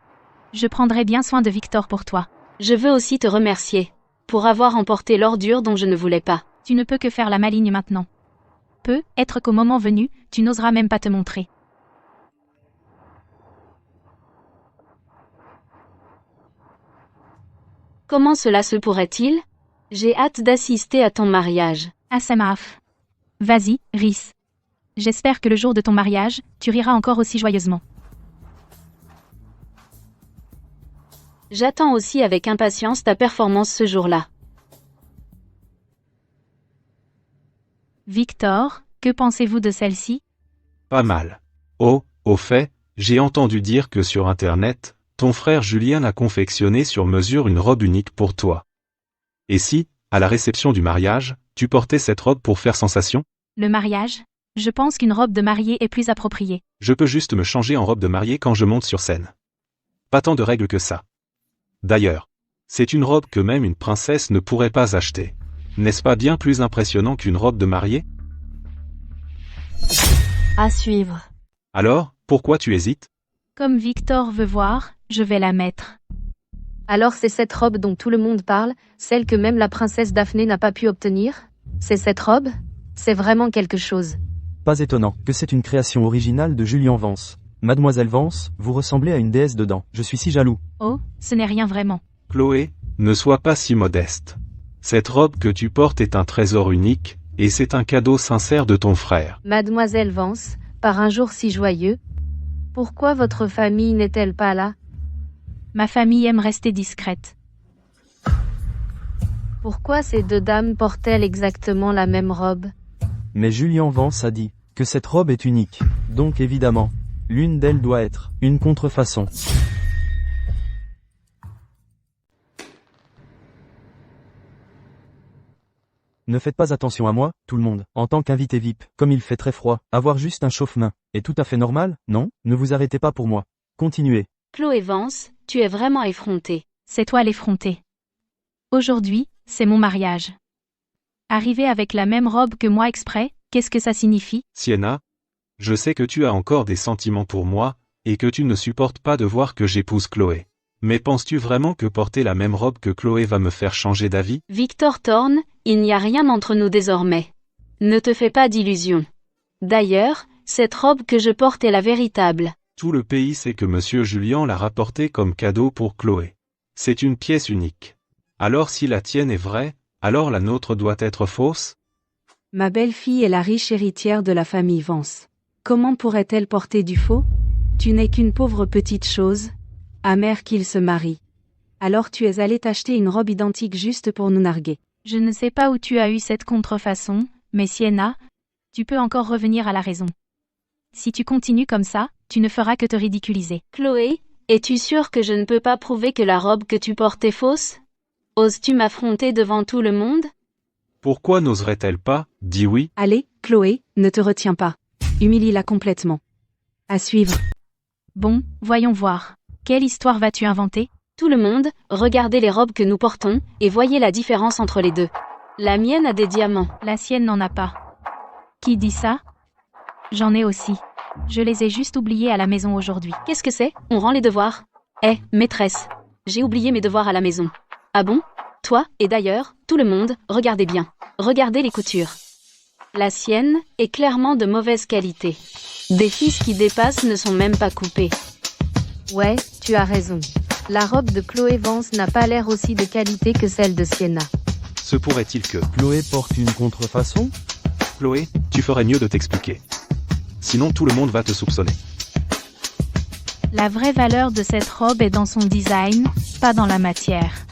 Je prendrai bien soin de Victor pour toi. Je veux aussi te remercier pour avoir emporté l'ordure dont je ne voulais pas. Tu ne peux que faire la maligne maintenant. Peut-être qu'au moment venu, tu n'oseras même pas te montrer. Comment cela se pourrait-il? J'ai hâte d'assister à ton mariage. Asamaaf. Vas-y, Rhys. J'espère que le jour de ton mariage, tu riras encore aussi joyeusement. J'attends aussi avec impatience ta performance ce jour-là. Victor, que pensez-vous de celle-ci? Pas mal. Oh, au fait, j'ai entendu dire que sur Internet, ton frère Julien a confectionné sur mesure une robe unique pour toi. Et si, à la réception du mariage, tu portais cette robe pour faire sensation? Le mariage? Je pense qu'une robe de mariée est plus appropriée. Je peux juste me changer en robe de mariée quand je monte sur scène. Pas tant de règles que ça. D'ailleurs, c'est une robe que même une princesse ne pourrait pas acheter. N'est-ce pas bien plus impressionnant qu'une robe de mariée? À suivre. Alors, pourquoi tu hésites? Comme Victor veut voir, je vais la mettre. Alors c'est cette robe dont tout le monde parle, celle que même la princesse Daphné n'a pas pu obtenir? C'est cette robe? C'est vraiment quelque chose. Pas étonnant que c'est une création originale de Julien Vance. Mademoiselle Vance, vous ressemblez à une déesse dedans. Je suis si jaloux. Oh, ce n'est rien vraiment. Chloé, ne sois pas si modeste. Cette robe que tu portes est un trésor unique, et c'est un cadeau sincère de ton frère. Mademoiselle Vance, par un jour si joyeux, pourquoi votre famille n'est-elle pas là? Ma famille aime rester discrète. Pourquoi ces deux dames portent-elles exactement la même robe? Mais Julien Vance a dit que cette robe est unique. Donc évidemment, l'une d'elles doit être une contrefaçon. Ne faites pas attention à moi, tout le monde. En tant qu'invité VIP, comme il fait très froid, avoir juste un chauffe-main est tout à fait normal, non? Ne vous arrêtez pas pour moi. Continuez. Chloé Vance, tu es vraiment effrontée. C'est toi l'effronté. Aujourd'hui, c'est mon mariage. Arriver avec la même robe que moi exprès, qu'est-ce que ça signifie? Sienna, je sais que tu as encore des sentiments pour moi, et que tu ne supportes pas de voir que j'épouse Chloé. Mais penses-tu vraiment que porter la même robe que Chloé va me faire changer d'avis? Victor Thorne, il n'y a rien entre nous désormais. Ne te fais pas d'illusions. D'ailleurs, cette robe que je porte est la véritable. Tout le pays sait que Monsieur Julien l'a rapportée comme cadeau pour Chloé. C'est une pièce unique. Alors si la tienne est vraie, alors la nôtre doit être fausse? Ma belle-fille est la riche héritière de la famille Vance. Comment pourrait-elle porter du faux? Tu n'es qu'une pauvre petite chose. Amer qu'il se marie. Alors tu es allé t'acheter une robe identique juste pour nous narguer. Je ne sais pas où tu as eu cette contrefaçon, mais Sienna, tu peux encore revenir à la raison. Si tu continues comme ça, tu ne feras que te ridiculiser. Chloé, es-tu sûre que je ne peux pas prouver que la robe que tu portes est fausse? Oses-tu m'affronter devant tout le monde? Pourquoi n'oserait-elle pas? Dis oui. Allez, Chloé, ne te retiens pas. Humilie-la complètement. À suivre. Bon, voyons voir. Quelle histoire vas-tu inventer? Tout le monde, regardez les robes que nous portons, et voyez la différence entre les deux. La mienne a des diamants. La sienne n'en a pas. Qui dit ça? J'en ai aussi. Je les ai juste oubliés à la maison aujourd'hui. Qu'est-ce que c'est? On rend les devoirs? Maîtresse. J'ai oublié mes devoirs à la maison. Ah bon? Toi, et d'ailleurs, tout le monde, regardez bien. Regardez les coutures. La sienne est clairement de mauvaise qualité. Des fils qui dépassent ne sont même pas coupés. Ouais, tu as raison. La robe de Chloé Vance n'a pas l'air aussi de qualité que celle de Sienna. Se pourrait-il que... Chloé porte une contrefaçon? Chloé, tu ferais mieux de t'expliquer. Sinon tout le monde va te soupçonner. La vraie valeur de cette robe est dans son design, pas dans la matière.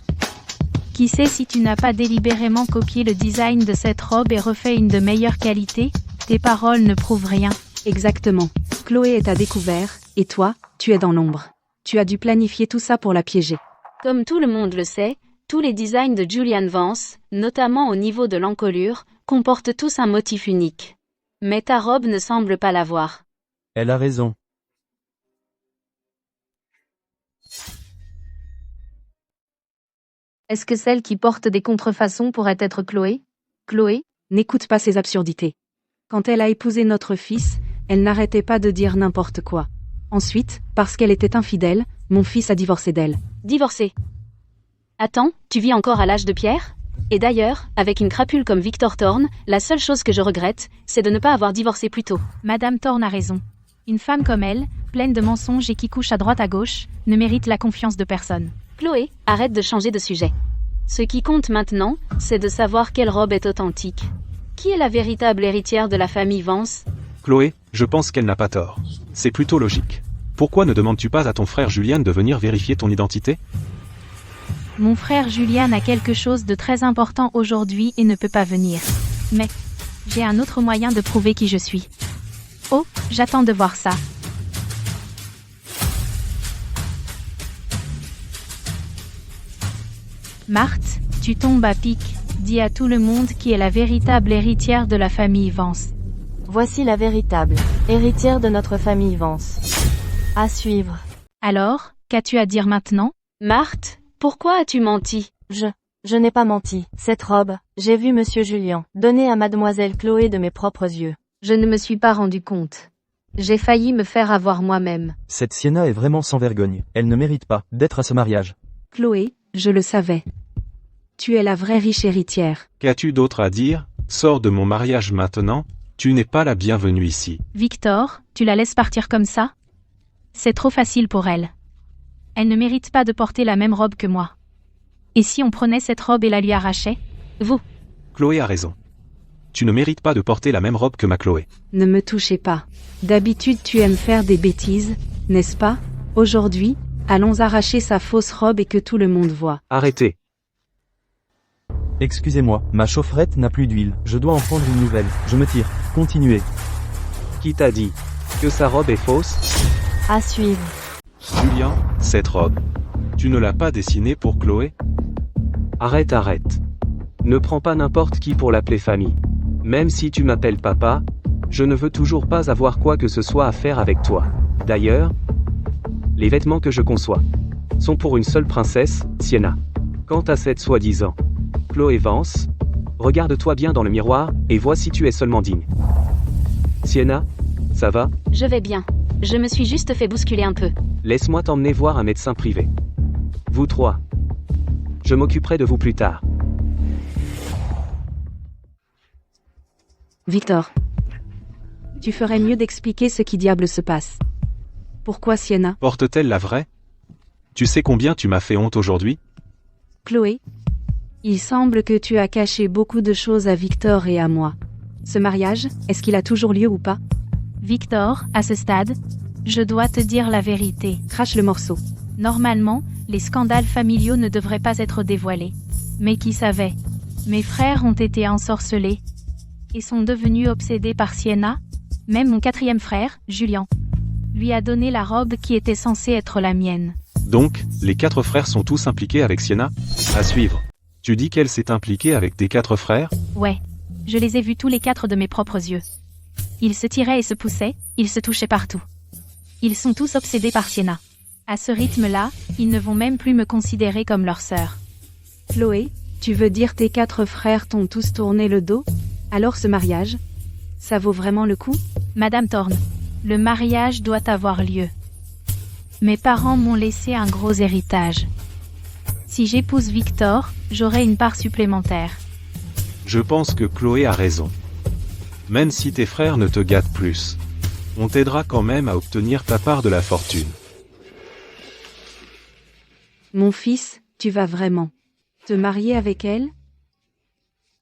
Qui sait si tu n'as pas délibérément copié le design de cette robe et refait une de meilleure qualité? Tes paroles ne prouvent rien. Exactement. Chloé est à découvert, et toi, tu es dans l'ombre. Tu as dû planifier tout ça pour la piéger. Comme tout le monde le sait, tous les designs de Julian Vance, notamment au niveau de l'encolure, comportent tous un motif unique. Mais ta robe ne semble pas l'avoir. Elle a raison. Est-ce que celle qui porte des contrefaçons pourrait être Chloé? Chloé, n'écoute pas ces absurdités. Quand elle a épousé notre fils, elle n'arrêtait pas de dire n'importe quoi. Ensuite, parce qu'elle était infidèle, mon fils a divorcé d'elle. Divorcé. Attends, tu vis encore à l'âge de pierre? Et d'ailleurs, avec une crapule comme Victor Thorne, la seule chose que je regrette, c'est de ne pas avoir divorcé plus tôt. Madame Thorne a raison. Une femme comme elle, pleine de mensonges et qui couche à droite à gauche, ne mérite la confiance de personne. Chloé, arrête de changer de sujet. Ce qui compte maintenant, c'est de savoir quelle robe est authentique. Qui est la véritable héritière de la famille Vance? Chloé, je pense qu'elle n'a pas tort. C'est plutôt logique. Pourquoi ne demandes-tu pas à ton frère Julian de venir vérifier ton identité? Mon frère Julian a quelque chose de très important aujourd'hui et ne peut pas venir. Mais j'ai un autre moyen de prouver qui je suis. Oh, j'attends de voir ça. Marthe, tu tombes à pic. Dis à tout le monde qui est la véritable héritière de la famille Vance. Voici la véritable héritière de notre famille Vance. À suivre. Alors, qu'as-tu à dire maintenant? Marthe, pourquoi as-tu menti? Je n'ai pas menti. Cette robe, j'ai vu Monsieur Julian donner à Mademoiselle Chloé de mes propres yeux. Je ne me suis pas rendu compte. J'ai failli me faire avoir moi-même. Cette Sienna est vraiment sans vergogne. Elle ne mérite pas d'être à ce mariage. Chloé, je le savais. Tu es la vraie riche héritière. Qu'as-tu d'autre à dire? Sors de mon mariage maintenant, tu n'es pas la bienvenue ici. Victor, tu la laisses partir comme ça? C'est trop facile pour elle. Elle ne mérite pas de porter la même robe que moi. Et si on prenait cette robe et la lui arrachait? Vous. Chloé a raison. Tu ne mérites pas de porter la même robe que ma Chloé. Ne me touchez pas. D'habitude tu aimes faire des bêtises, n'est-ce pas? Aujourd'hui, allons arracher sa fausse robe et que tout le monde voit. Arrêtez. Excusez-moi, ma chaufferette n'a plus d'huile. Je dois en prendre une nouvelle. Je me tire. Continuez. Qui t'a dit que sa robe est fausse? À suivre. Julian, cette robe. Tu ne l'as pas dessinée pour Chloé? Arrête. Ne prends pas n'importe qui pour l'appeler famille. Même si tu m'appelles papa, je ne veux toujours pas avoir quoi que ce soit à faire avec toi. D'ailleurs, les vêtements que je conçois sont pour une seule princesse, Sienna. Quant à cette soi-disant Chloé Vance, regarde-toi bien dans le miroir, et vois si tu es seulement digne. Sienna, ça va? Je vais bien. Je me suis juste fait bousculer un peu. Laisse-moi t'emmener voir un médecin privé. Vous trois. Je m'occuperai de vous plus tard. Victor. Tu ferais mieux d'expliquer ce qui diable se passe. Pourquoi Sienna? Porte-t-elle la vraie? Tu sais combien tu m'as fait honte aujourd'hui? Chloé? Il semble que tu as caché beaucoup de choses à Victor et à moi. Ce mariage, est-ce qu'il a toujours lieu ou pas? Victor, à ce stade, je dois te dire la vérité. Crache le morceau. Normalement, les scandales familiaux ne devraient pas être dévoilés. Mais qui savait? Mes frères ont été ensorcelés et sont devenus obsédés par Sienna. Même mon 4e frère, Julian, lui a donné la robe qui était censée être la mienne. Donc, les 4 frères sont tous impliqués avec Sienna? À suivre. Tu dis qu'elle s'est impliquée avec tes 4 frères? Ouais. Je les ai vus tous les 4 de mes propres yeux. Ils se tiraient et se poussaient, ils se touchaient partout. Ils sont tous obsédés par Sienna. À ce rythme-là, ils ne vont même plus me considérer comme leur sœur. Chloé, tu veux dire tes 4 frères t'ont tous tourné le dos? Alors ce mariage, ça vaut vraiment le coup? Madame Thorne, le mariage doit avoir lieu. Mes parents m'ont laissé un gros héritage. Si j'épouse Victor, j'aurai une part supplémentaire. Je pense que Chloé a raison. Même si tes frères ne te gâtent plus, on t'aidera quand même à obtenir ta part de la fortune. Mon fils, tu vas vraiment te marier avec elle?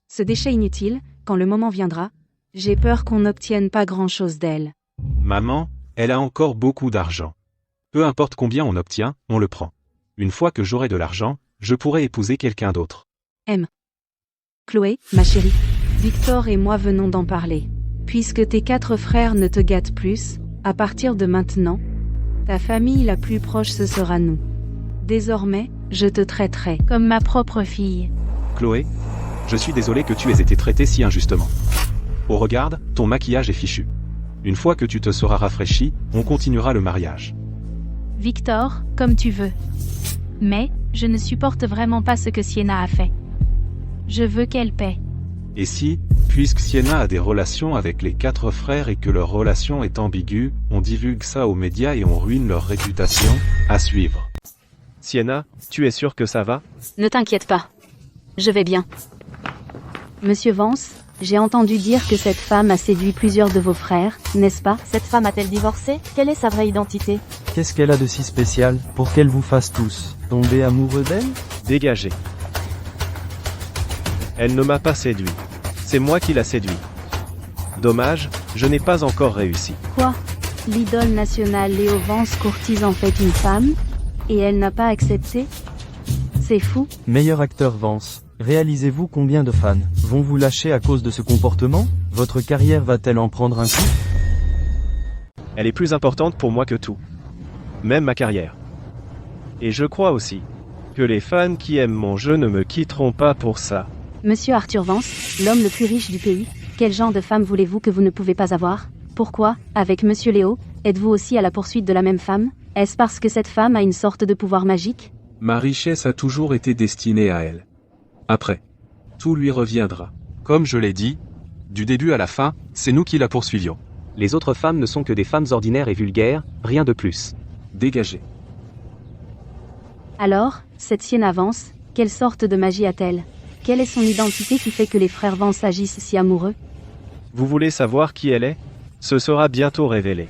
Ce déchet inutile, quand le moment viendra, j'ai peur qu'on n'obtienne pas grand-chose d'elle. Maman, elle a encore beaucoup d'argent. Peu importe combien on obtient, on le prend. Une fois que j'aurai de l'argent, je pourrai épouser quelqu'un d'autre. Chloé, ma chérie, Victor et moi venons d'en parler. Puisque tes 4 frères ne te gâtent plus, à partir de maintenant, ta famille la plus proche ce sera nous. Désormais, je te traiterai Comme ma propre fille. Chloé, je suis désolé que tu aies été traitée si injustement. Oh regarde, ton maquillage est fichu. Une fois que tu te seras rafraîchi, on continuera le mariage. Victor, comme tu veux. Mais, je ne supporte vraiment pas ce que Sienna a fait. Je veux qu'elle paie. Et si, puisque Sienna a des relations avec les 4 frères et que leur relation est ambiguë, on divulgue ça aux médias et on ruine leur réputation? À suivre. Sienna, tu es sûre que ça va? Ne t'inquiète pas. Je vais bien. Monsieur Vance, j'ai entendu dire que cette femme a séduit plusieurs de vos frères, n'est-ce pas? Cette femme a-t-elle divorcé? Quelle est sa vraie identité? Qu'est-ce qu'elle a de si spécial, pour qu'elle vous fasse tous tomber amoureux d'elle? Dégagez. Elle ne m'a pas séduit. C'est moi qui l'a séduit. Dommage, je n'ai pas encore réussi. Quoi? L'idole nationale Léo Vance courtise en fait une femme? Et elle n'a pas accepté? C'est fou. Meilleur acteur Vance, réalisez-vous combien de fans vont vous lâcher à cause de ce comportement? Votre carrière va-t-elle en prendre un coup? Elle est plus importante pour moi que tout. Même ma carrière. Et je crois aussi que les fans qui aiment mon jeu ne me quitteront pas pour ça. Monsieur Arthur Vance, l'homme le plus riche du pays, quel genre de femme voulez-vous que vous ne pouvez pas avoir? Pourquoi, avec Monsieur Léo, êtes-vous aussi à la poursuite de la même femme? Est-ce parce que cette femme a une sorte de pouvoir magique? Ma richesse a toujours été destinée à elle. Après, tout lui reviendra. Comme je l'ai dit, du début à la fin, c'est nous qui la poursuivions. Les autres femmes ne sont que des femmes ordinaires et vulgaires, rien de plus. Dégagez. Alors, cette Sienna Vance, quelle sorte de magie a-t-elle? Quelle est son identité qui fait que les frères Vance agissent si amoureux? Vous voulez savoir qui elle est? Ce sera bientôt révélé.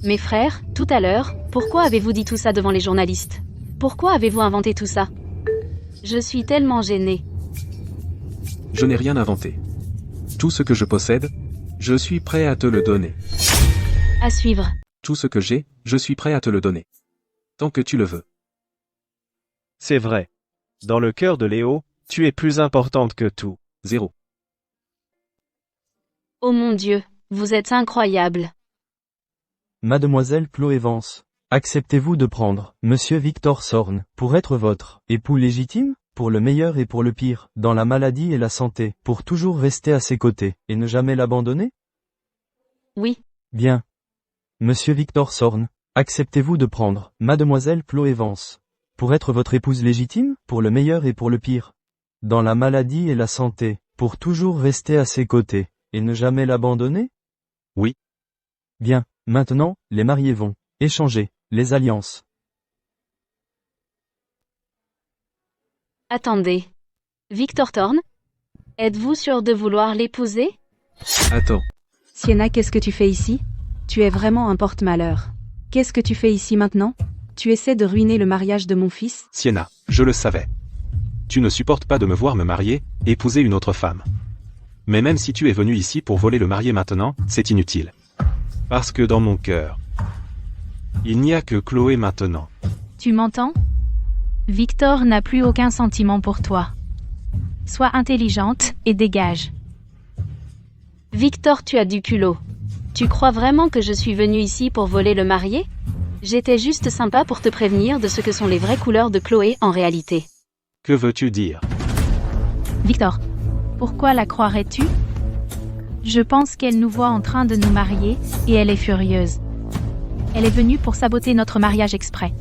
Mes frères, tout à l'heure, pourquoi avez-vous dit tout ça devant les journalistes? Pourquoi avez-vous inventé tout ça? Je suis tellement gênée. Je n'ai rien inventé. Tout ce que je possède, je suis prêt à te le donner. À suivre. Tout ce que j'ai, je suis prêt à te le donner. Tant que tu le veux. C'est vrai. Dans le cœur de Léo, tu es plus importante que tout. 0. Oh mon Dieu, vous êtes incroyable. Mademoiselle Chloé Vance, acceptez-vous de prendre Monsieur Victor Sorn pour être votre époux légitime, pour le meilleur et pour le pire, dans la maladie et la santé, pour toujours rester à ses côtés et ne jamais l'abandonner? Oui. Bien. Monsieur Victor Sorn, acceptez-vous de prendre Mademoiselle Chloé Vance pour être votre épouse légitime, pour le meilleur et pour le pire, dans la maladie et la santé, pour toujours rester à ses côtés et ne jamais l'abandonner? Oui. Bien. Maintenant, les mariés vont échanger les alliances. Attendez. Victor Thorne? Êtes-vous sûr de vouloir l'épouser? Attends. Sienna, qu'est-ce que tu fais ici? Tu es vraiment un porte-malheur. Qu'est-ce que tu fais ici maintenant? Tu essaies de ruiner le mariage de mon fils? Sienna, je le savais. Tu ne supportes pas de me voir me marier, épouser une autre femme. Mais même si tu es venu ici pour voler le marié maintenant, c'est inutile. Parce que dans mon cœur, il n'y a que Chloé maintenant. Tu m'entends? Victor n'a plus aucun sentiment pour toi. Sois intelligente et dégage. Victor, tu as du culot. Tu crois vraiment que je suis venue ici pour voler le marié? J'étais juste sympa pour te prévenir de ce que sont les vraies couleurs de Chloé en réalité. Que veux-tu dire? Victor, pourquoi la croirais-tu? Je pense qu'elle nous voit en train de nous marier, et elle est furieuse. Elle est venue pour saboter notre mariage exprès.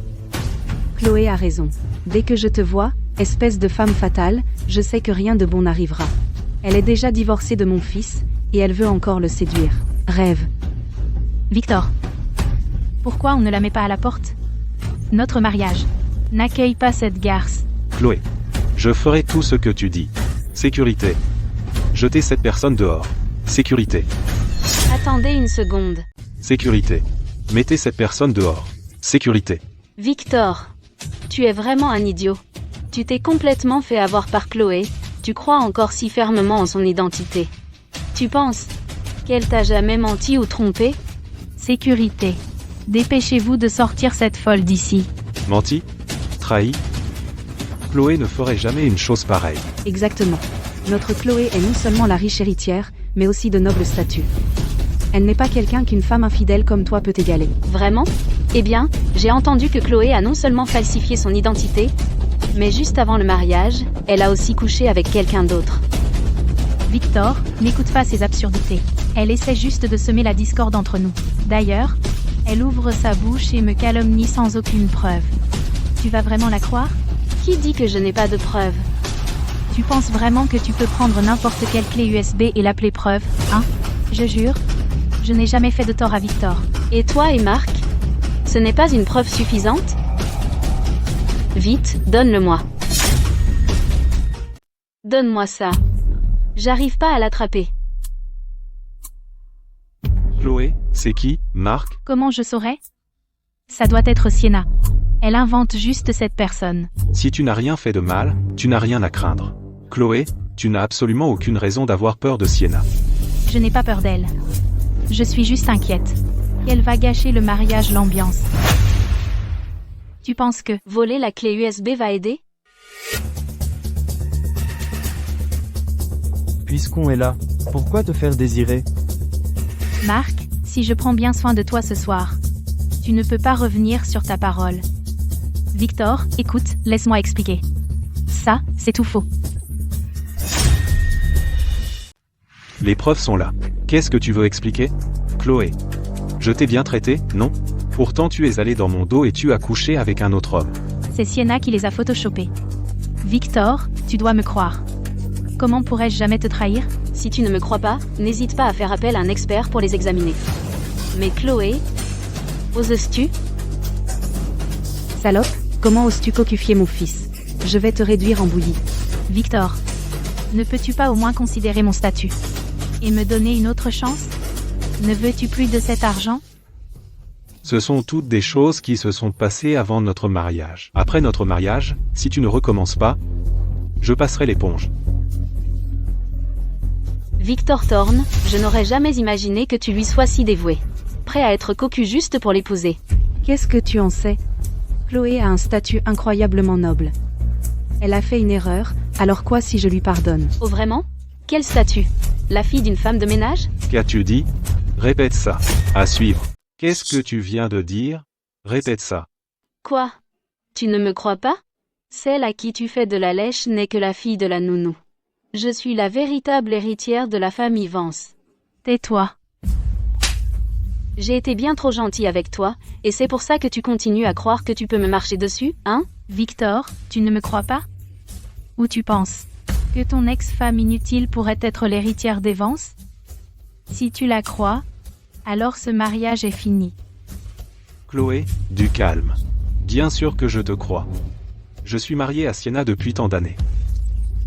Chloé a raison. Dès que je te vois, espèce de femme fatale, je sais que rien de bon n'arrivera. Elle est déjà divorcée de mon fils, et elle veut encore le séduire. Rêve. Victor, Pourquoi on ne la met pas à la porte? Notre mariage n'accueille pas cette garce. Chloé. Je ferai tout ce que tu dis. Sécurité. Jetez cette personne dehors. Sécurité. Attendez une seconde. Sécurité. Mettez cette personne dehors. Sécurité. Victor, tu es vraiment un idiot. Tu t'es complètement fait avoir par Chloé, tu crois encore si fermement en son identité. Tu penses qu'elle t'a jamais menti ou trompé? Sécurité. Dépêchez-vous de sortir cette folle d'ici. Menti? Trahi? Chloé ne ferait jamais une chose pareille. Exactement. Notre Chloé est non seulement la riche héritière, mais aussi de noble statut. Elle n'est pas quelqu'un qu'une femme infidèle comme toi peut égaler. Vraiment? Eh bien, j'ai entendu que Chloé a non seulement falsifié son identité, mais juste avant le mariage, elle a aussi couché avec quelqu'un d'autre. Victor, n'écoute pas ces absurdités. Elle essaie juste de semer la discorde entre nous. D'ailleurs, elle ouvre sa bouche et me calomnie sans aucune preuve. Tu vas vraiment la croire? Qui dit que je n'ai pas de preuves? Tu penses vraiment que tu peux prendre n'importe quelle clé USB et l'appeler preuve, hein? Je jure, je n'ai jamais fait de tort à Victor. Et toi et Marc? Ce n'est pas une preuve suffisante? Vite, donne-le-moi. Donne-moi ça. J'arrive pas à l'attraper. Chloé, c'est qui, Marc? Comment je saurais? Ça doit être Sienna. Elle invente juste cette personne. Si tu n'as rien fait de mal, tu n'as rien à craindre. Chloé, tu n'as absolument aucune raison d'avoir peur de Sienna. Je n'ai pas peur d'elle. Je suis juste inquiète. Elle va gâcher le mariage, l'ambiance. Tu penses que voler la clé USB va aider? Puisqu'on est là, pourquoi te faire désirer? Marc, si je prends bien soin de toi ce soir, tu ne peux pas revenir sur ta parole. Victor, écoute, laisse-moi expliquer. Ça, c'est tout faux. Les preuves sont là. Qu'est-ce que tu veux expliquer? Chloé. Je t'ai bien traité, non? Pourtant tu es allé dans mon dos et tu as couché avec un autre homme. C'est Sienna qui les a photoshopés. Victor, tu dois me croire. Comment pourrais-je jamais te trahir? Si tu ne me crois pas, n'hésite pas à faire appel à un expert pour les examiner. Mais Chloé, oses-tu? Salope, comment oses-tu cocufier mon fils? Je vais te réduire en bouillie. Victor, ne peux-tu pas au moins considérer mon statut et me donner une autre chance? Ne veux-tu plus de cet argent? Ce sont toutes des choses qui se sont passées avant notre mariage. Après notre mariage, si tu ne recommences pas, je passerai l'éponge. Victor Thorne, je n'aurais jamais imaginé que tu lui sois si dévoué. Prêt à être cocu juste pour l'épouser. Qu'est-ce que tu en sais? Chloé a un statut incroyablement noble. Elle a fait une erreur, alors quoi si je lui pardonne? Oh vraiment? Quel statut? La fille d'une femme de ménage? Qu'as-tu dit? Répète ça. À suivre. Qu'est-ce que tu viens de dire? Répète ça. Quoi? Tu ne me crois pas? Celle à qui tu fais de la lèche n'est que la fille de la nounou. Je suis la véritable héritière de la famille Vance. Tais-toi. J'ai été bien trop gentille avec toi, et c'est pour ça que tu continues à croire que tu peux me marcher dessus, hein? Victor, tu ne me crois pas? Ou tu penses que ton ex-femme inutile pourrait être l'héritière des Vance? Si tu la crois, alors ce mariage est fini. Chloé, du calme. Bien sûr que je te crois. Je suis marié à Sienna depuis tant d'années.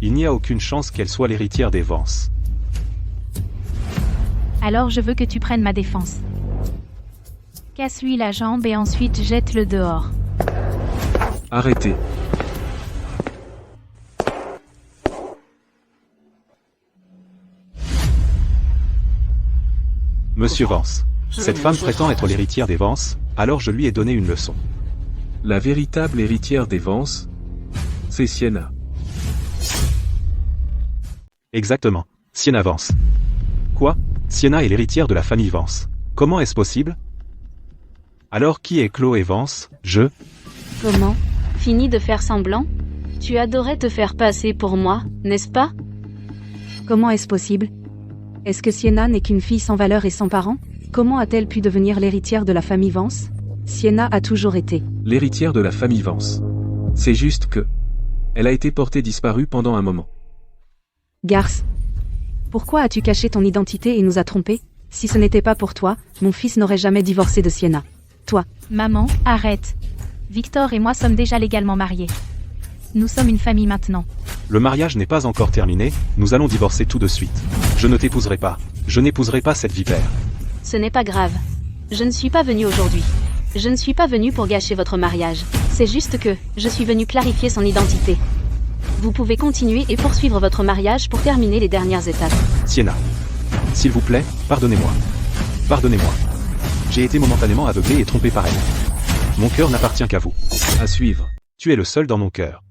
Il n'y a aucune chance qu'elle soit l'héritière des Vance. Alors je veux que tu prennes ma défense. Casse-lui la jambe et ensuite jette-le dehors. Arrêtez. Monsieur Vance. Cette femme prétend être l'héritière des Vance, alors je lui ai donné une leçon. La véritable héritière des Vance, c'est Sienna. Exactement. Sienna Vance. Quoi? Sienna est l'héritière de la famille Vance. Comment est-ce possible? Alors qui est Chloé Vance? Comment? Fini de faire semblant? Tu adorais te faire passer pour moi, n'est-ce pas? Comment est-ce possible? Est-ce que Sienna n'est qu'une fille sans valeur et sans parents? Comment a-t-elle pu devenir l'héritière de la famille Vance? Sienna a toujours été l'héritière de la famille Vance. C'est juste que elle a été portée disparue pendant un moment. Garce, pourquoi as-tu caché ton identité et nous as trompés? Si ce n'était pas pour toi, mon fils n'aurait jamais divorcé de Sienna. toi. Maman, arrête. Victor et moi sommes déjà légalement mariés. Nous sommes une famille maintenant. Le mariage n'est pas encore terminé, nous allons divorcer tout de suite. Je ne t'épouserai pas. Je n'épouserai pas cette vipère. Ce n'est pas grave. Je ne suis pas venue aujourd'hui. Je ne suis pas venue pour gâcher votre mariage. C'est juste que, je suis venue clarifier son identité. Vous pouvez continuer et poursuivre votre mariage pour terminer les dernières étapes. Sienna. S'il vous plaît, pardonnez-moi. Pardonnez-moi. J'ai été momentanément aveuglé et trompé par elle. Mon cœur n'appartient qu'à vous. À suivre. Tu es le seul dans mon cœur.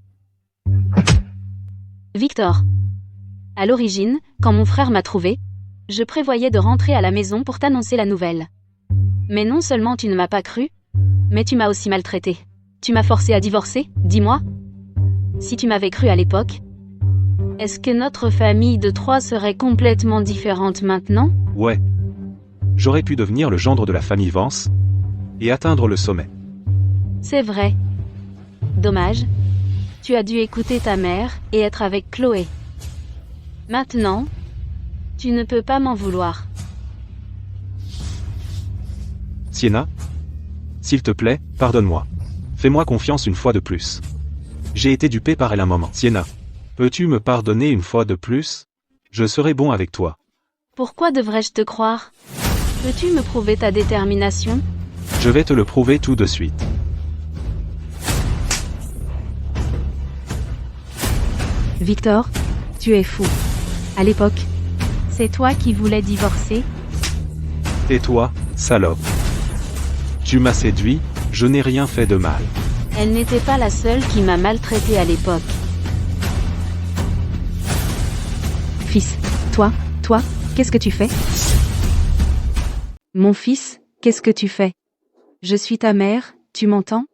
Victor. À l'origine, quand mon frère m'a trouvé, je prévoyais de rentrer à la maison pour t'annoncer la nouvelle. Mais non seulement tu ne m'as pas cru, mais tu m'as aussi maltraité. Tu m'as forcé à divorcer, dis-moi. Si tu m'avais cru à l'époque, est-ce que notre famille de 3 serait complètement différente maintenant? Ouais. J'aurais pu devenir le gendre de la famille Vance et atteindre le sommet. C'est vrai. Dommage. Tu as dû écouter ta mère et être avec Chloé. Maintenant, tu ne peux pas m'en vouloir. Sienna, s'il te plaît, pardonne-moi. Fais-moi confiance une fois de plus. J'ai été dupé par elle un moment. Sienna, peux-tu me pardonner une fois de plus? Je serai bon avec toi. Pourquoi devrais-je te croire? Peux-tu me prouver ta détermination? Je vais te le prouver tout de suite. Victor, tu es fou. À l'époque, C'est toi qui voulais divorcer? Tais-toi, salope. Tu m'as séduit, je n'ai rien fait de mal. Elle n'était pas la seule qui m'a maltraité à l'époque. fils, toi, qu'est-ce que tu fais? Mon fils, qu'est-ce que tu fais? Je suis ta mère, tu m'entends?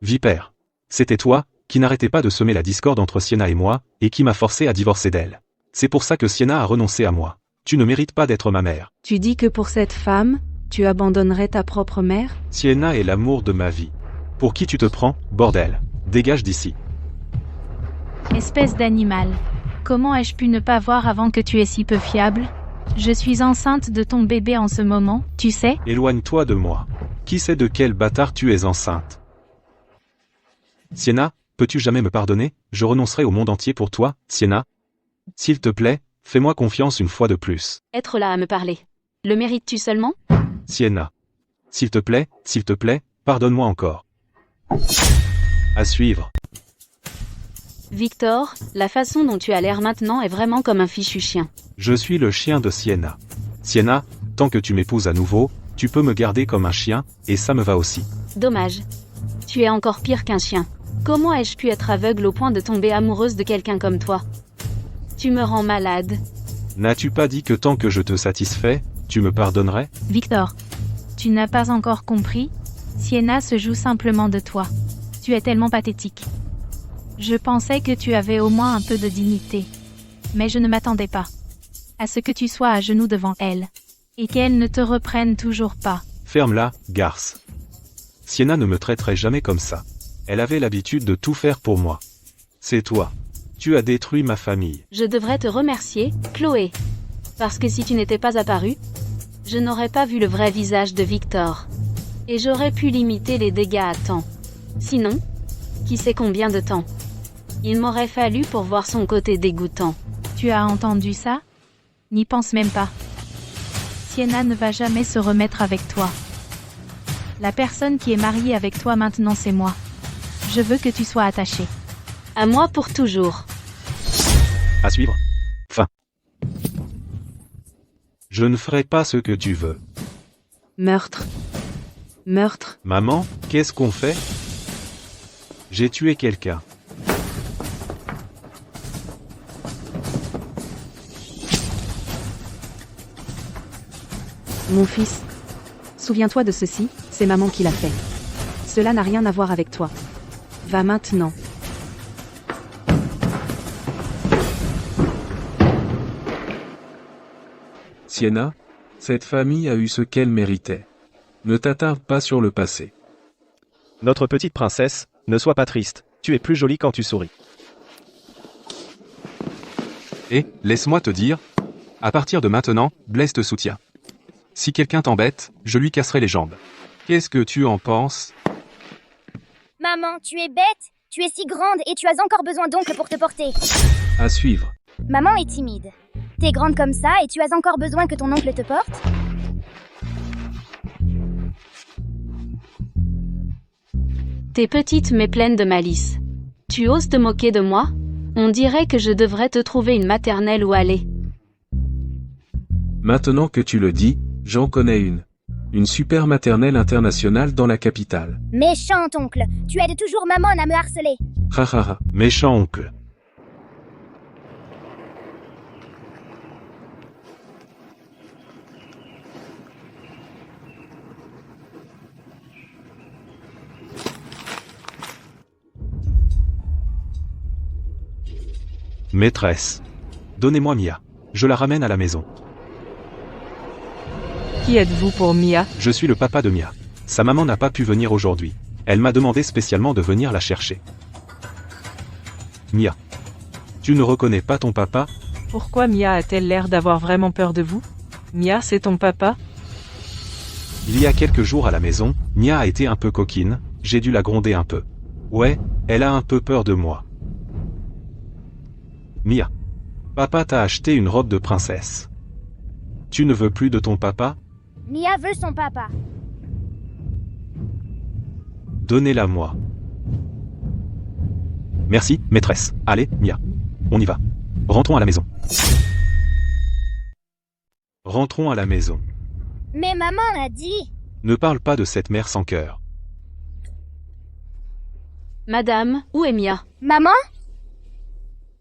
Vipère. C'était toi, qui n'arrêtais pas de semer la discorde entre Sienna et moi, et qui m'a forcé à divorcer d'elle. C'est pour ça que Sienna a renoncé à moi. Tu ne mérites pas d'être ma mère. Tu dis que pour cette femme, tu abandonnerais ta propre mère? Sienna est l'amour de ma vie. Pour qui tu te prends, bordel? Dégage d'ici. Espèce d'animal. Comment ai-je pu ne pas voir avant que tu es si peu fiable? Je suis enceinte de ton bébé en ce moment, tu sais? Éloigne-toi de moi. Qui sait de quel bâtard tu es enceinte? Sienna, peux-tu jamais me pardonner? Je renoncerai au monde entier pour toi, Sienna. S'il te plaît, fais-moi confiance une fois de plus. Être là à me parler. Le mérites-tu seulement? Sienna. S'il te plaît, pardonne-moi encore. À suivre. Victor, la façon dont tu as l'air maintenant est vraiment comme un fichu chien. Je suis le chien de Sienna. Sienna, tant que tu m'épouses à nouveau, tu peux me garder comme un chien, et ça me va aussi. Dommage. Tu es encore pire qu'un chien. Comment ai-je pu être aveugle au point de tomber amoureuse de quelqu'un comme toi? Tu me rends malade. N'as-tu pas dit que tant que je te satisfais, tu me pardonnerais? Victor, tu n'as pas encore compris? Sienna se joue simplement de toi. Tu es tellement pathétique. Je pensais que tu avais au moins un peu de dignité. Mais je ne m'attendais pas à ce que tu sois à genoux devant elle. Et qu'elle ne te reprenne toujours pas. Ferme-la, garce. Sienna ne me traiterait jamais comme ça. Elle avait l'habitude de tout faire pour moi. C'est toi. Tu as détruit ma famille. Je devrais te remercier, Chloé. Parce que si tu n'étais pas apparue, je n'aurais pas vu le vrai visage de Victor. Et j'aurais pu limiter les dégâts à temps. Sinon, qui sait combien de temps? Il m'aurait fallu pour voir son côté dégoûtant. Tu as entendu ça? N'y pense même pas. Sienna ne va jamais se remettre avec toi. La personne qui est mariée avec toi maintenant, c'est moi. Je veux que tu sois attaché. À moi pour toujours. À suivre. Fin. Je ne ferai pas ce que tu veux. Meurtre. Meurtre. Maman, qu'est-ce qu'on fait? J'ai tué quelqu'un. Mon fils. Souviens-toi de ceci, c'est maman qui l'a fait. Cela n'a rien à voir avec toi. Va maintenant. Sienna, cette famille a eu ce qu'elle méritait. Ne t'attarde pas sur le passé. Notre petite princesse, ne sois pas triste, tu es plus jolie quand tu souris. Et, laisse-moi te dire, à partir de maintenant, Blaise te soutient. Si quelqu'un t'embête, je lui casserai les jambes. Qu'est-ce que tu en penses? Maman, tu es bête. Tu es si grande et tu as encore besoin d'oncle pour te porter. À suivre. Maman est timide. T'es grande comme ça et tu as encore besoin que ton oncle te porte? T'es petite mais pleine de malice. Tu oses te moquer de moi? On dirait que je devrais te trouver une maternelle où aller. Maintenant que tu le dis, j'en connais une. Une super maternelle internationale dans la capitale. Méchant oncle, tu aides toujours maman à me harceler. Ha. Méchant oncle. Maîtresse. Donnez-moi Mia. Je la ramène à la maison. Qui êtes-vous pour Mia? Je suis le papa de Mia. Sa maman n'a pas pu venir aujourd'hui. Elle m'a demandé spécialement de venir la chercher. Mia. Tu ne reconnais pas ton papa? Pourquoi Mia a-t-elle l'air d'avoir vraiment peur de vous? Mia, c'est ton papa? Il y a quelques jours à la maison, Mia a été un peu coquine, j'ai dû la gronder un peu. Ouais, elle a un peu peur de moi. Mia. Papa t'a acheté une robe de princesse. Tu ne veux plus de ton papa? Mia veut son papa. Donnez-la moi. Merci, maîtresse. Allez, Mia. On y va. Rentrons à la maison. Rentrons à la maison. Mais maman a dit... Ne parle pas de cette mère sans cœur. Madame, où est Mia? Maman?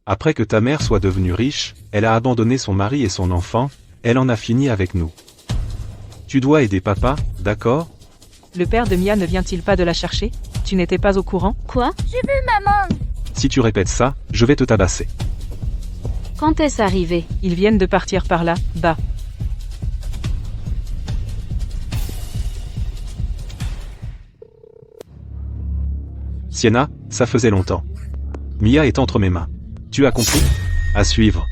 Après que ta mère soit devenue riche, elle a abandonné son mari et son enfant, elle en a fini avec nous. Tu dois aider papa, d'accord? Le père de Mia ne vient-il pas de la chercher? Tu n'étais pas au courant? Quoi? J'ai vu maman. Si tu répètes ça, je vais te tabasser. Quand est-ce arrivé? Ils viennent de partir par là, bas. Sienna, ça faisait longtemps. Mia est entre mes mains. Tu as compris? À suivre.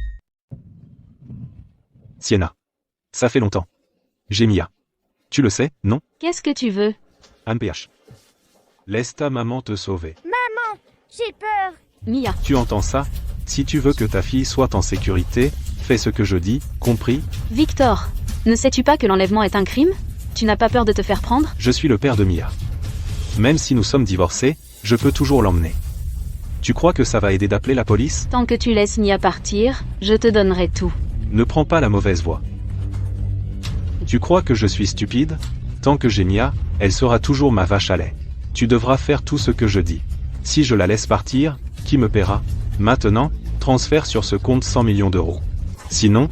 Sienna. Ça fait longtemps. J'ai Mia. Tu le sais, non? Qu'est-ce que tu veux? MPH. Laisse ta maman te sauver. Maman, j'ai peur. Mia. Tu entends ça? Si tu veux que ta fille soit en sécurité, fais ce que je dis, compris? Victor, ne sais-tu pas que l'enlèvement est un crime? Tu n'as pas peur de te faire prendre? Je suis le père de Mia. Même si nous sommes divorcés, je peux toujours l'emmener. Tu crois que ça va aider d'appeler la police? Tant que tu laisses Mia partir, je te donnerai tout. Ne prends pas la mauvaise voie. Tu crois que je suis stupide? Tant que j'ai Mia, elle sera toujours ma vache à lait. Tu devras faire tout ce que je dis. Si je la laisse partir, qui me paiera? Maintenant, transfère sur ce compte 100 millions d'euros. Sinon,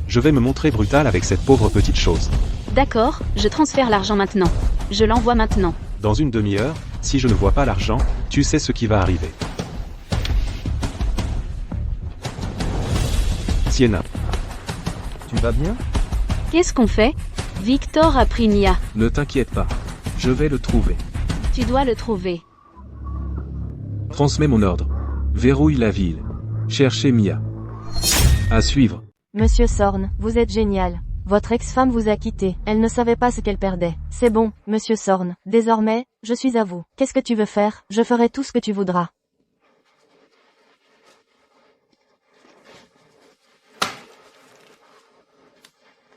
je vais me montrer brutal avec cette pauvre petite chose. D'accord, je transfère l'argent maintenant. Je l'envoie maintenant. Dans une demi-heure, si je ne vois pas l'argent, tu sais ce qui va arriver. Sienna. Tu vas bien? Qu'est-ce qu'on fait? Victor a pris Mia. Ne t'inquiète pas. Je vais le trouver. Tu dois le trouver. Transmets mon ordre. Verrouille la ville. Cherchez Mia. À suivre. Monsieur Sorn, vous êtes génial. Votre ex-femme vous a quitté. Elle ne savait pas ce qu'elle perdait. C'est bon, monsieur Sorn. Désormais, je suis à vous. Qu'est-ce que tu veux faire? Je ferai tout ce que tu voudras.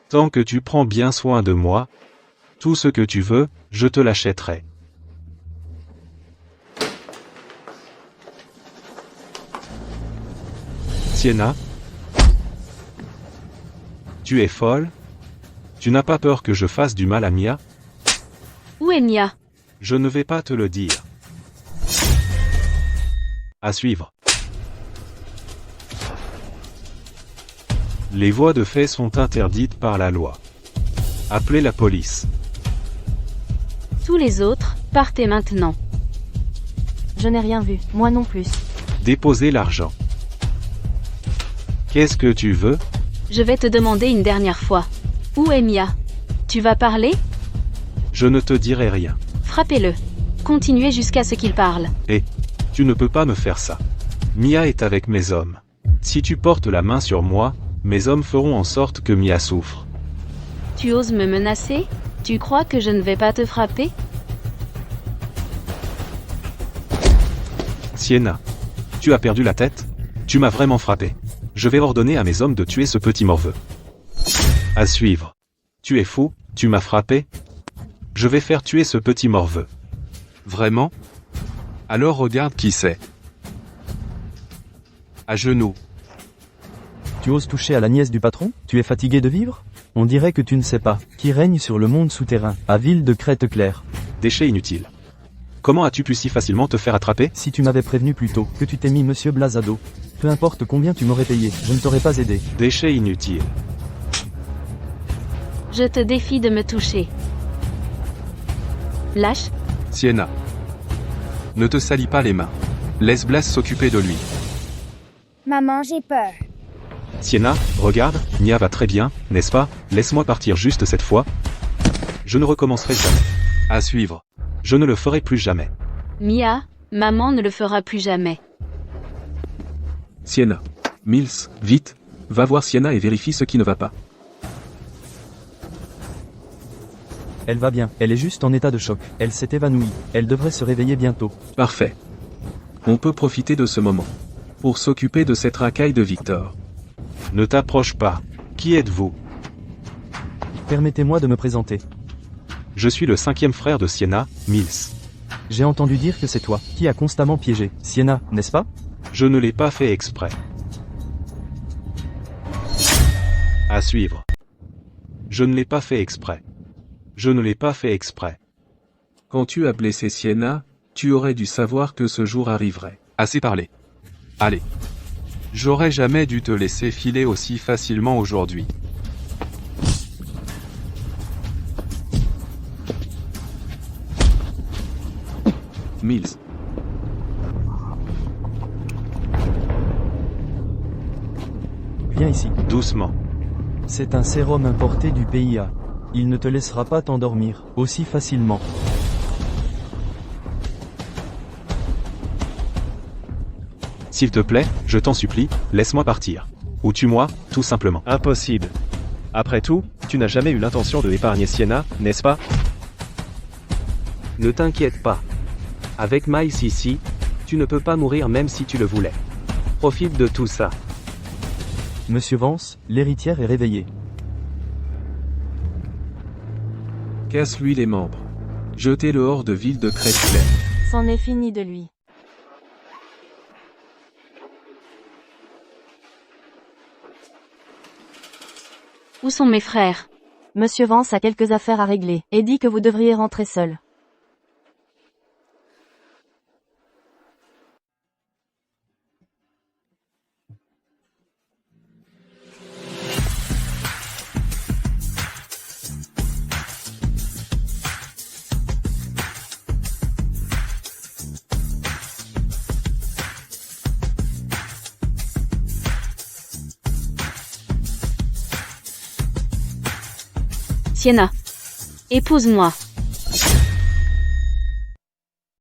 Tant que tu prends bien soin de moi, tout ce que tu veux, je te l'achèterai. Sienna, tu es folle? Tu n'as pas peur que je fasse du mal à Mia? Où est Mia? Je ne vais pas te le dire. À suivre. Les voies de fait sont interdites par la loi. Appelez la police. Tous les autres, partez maintenant. Je n'ai rien vu, moi non plus. Déposez l'argent. Qu'est-ce que tu veux? Je vais te demander une dernière fois. Où est Mia? Tu vas parler? Je ne te dirai rien. Frappez-le. Continuez jusqu'à ce qu'il parle. Et tu ne peux pas me faire ça. Mia est avec mes hommes. Si tu portes la main sur moi, mes hommes feront en sorte que Mia souffre. Tu oses me menacer? Tu crois que je ne vais pas te frapper? Sienna. Tu as perdu la tête? Tu m'as vraiment frappé. Je vais ordonner à mes hommes de tuer ce petit morveux. À suivre. Tu es fou, tu m'as frappé? Je vais faire tuer ce petit morveux. Vraiment? Alors regarde qui c'est. À genoux. Tu oses toucher à la nièce du patron? Tu es fatigué de vivre? On dirait que tu ne sais pas qui règne sur le monde souterrain, à Ville de Crête-Claire. Déchet inutile. Comment as-tu pu si facilement te faire attraper? Si tu m'avais prévenu plus tôt que tu t'es mis Monsieur Blasado, peu importe combien tu m'aurais payé, je ne t'aurais pas aidé. Déchet inutile. Je te défie de me toucher. Lâche. Sienna. Ne te salis pas les mains. Laisse Blas s'occuper de lui. Maman, j'ai peur. Sienna, regarde, Nia va très bien, n'est-ce pas? Laisse-moi partir juste cette fois. Je ne recommencerai jamais. À suivre. Je ne le ferai plus jamais. Mia, maman ne le fera plus jamais. Sienna. Mills, vite. Va voir Sienna et vérifie ce qui ne va pas. Elle va bien, elle est juste en état de choc. Elle s'est évanouie. Elle devrait se réveiller bientôt. Parfait. On peut profiter de ce moment pour s'occuper de cette racaille de Victor. Ne t'approche pas. Qui êtes-vous? Permettez-moi de me présenter. Je suis le 5e frère de Sienna, Mills. J'ai entendu dire que c'est toi qui as constamment piégé Sienna, n'est-ce pas? Je ne l'ai pas fait exprès. À suivre. Je ne l'ai pas fait exprès. Je ne l'ai pas fait exprès. Quand tu as blessé Sienna, tu aurais dû savoir que ce jour arriverait. Assez parlé. Allez. J'aurais jamais dû te laisser filer aussi facilement aujourd'hui. Mills. Viens ici. Doucement. C'est un sérum importé du PIA. Il ne te laissera pas t'endormir aussi facilement. S'il te plaît, je t'en supplie, laisse-moi partir. Ou tue-moi, tout simplement. Impossible. Après tout, tu n'as jamais eu l'intention de épargner Sienna, n'est-ce pas? Ne t'inquiète pas. Avec Miles ici, tu ne peux pas mourir même si tu le voulais. Profite de tout ça. Monsieur Vance, l'héritière est réveillée. Casse-lui les membres. Jetez-le hors de Ville de Crête-Claire. C'en est fini de lui. Où sont mes frères? Monsieur Vance a quelques affaires à régler, et dit que vous devriez rentrer seul. Sienna. Épouse-moi.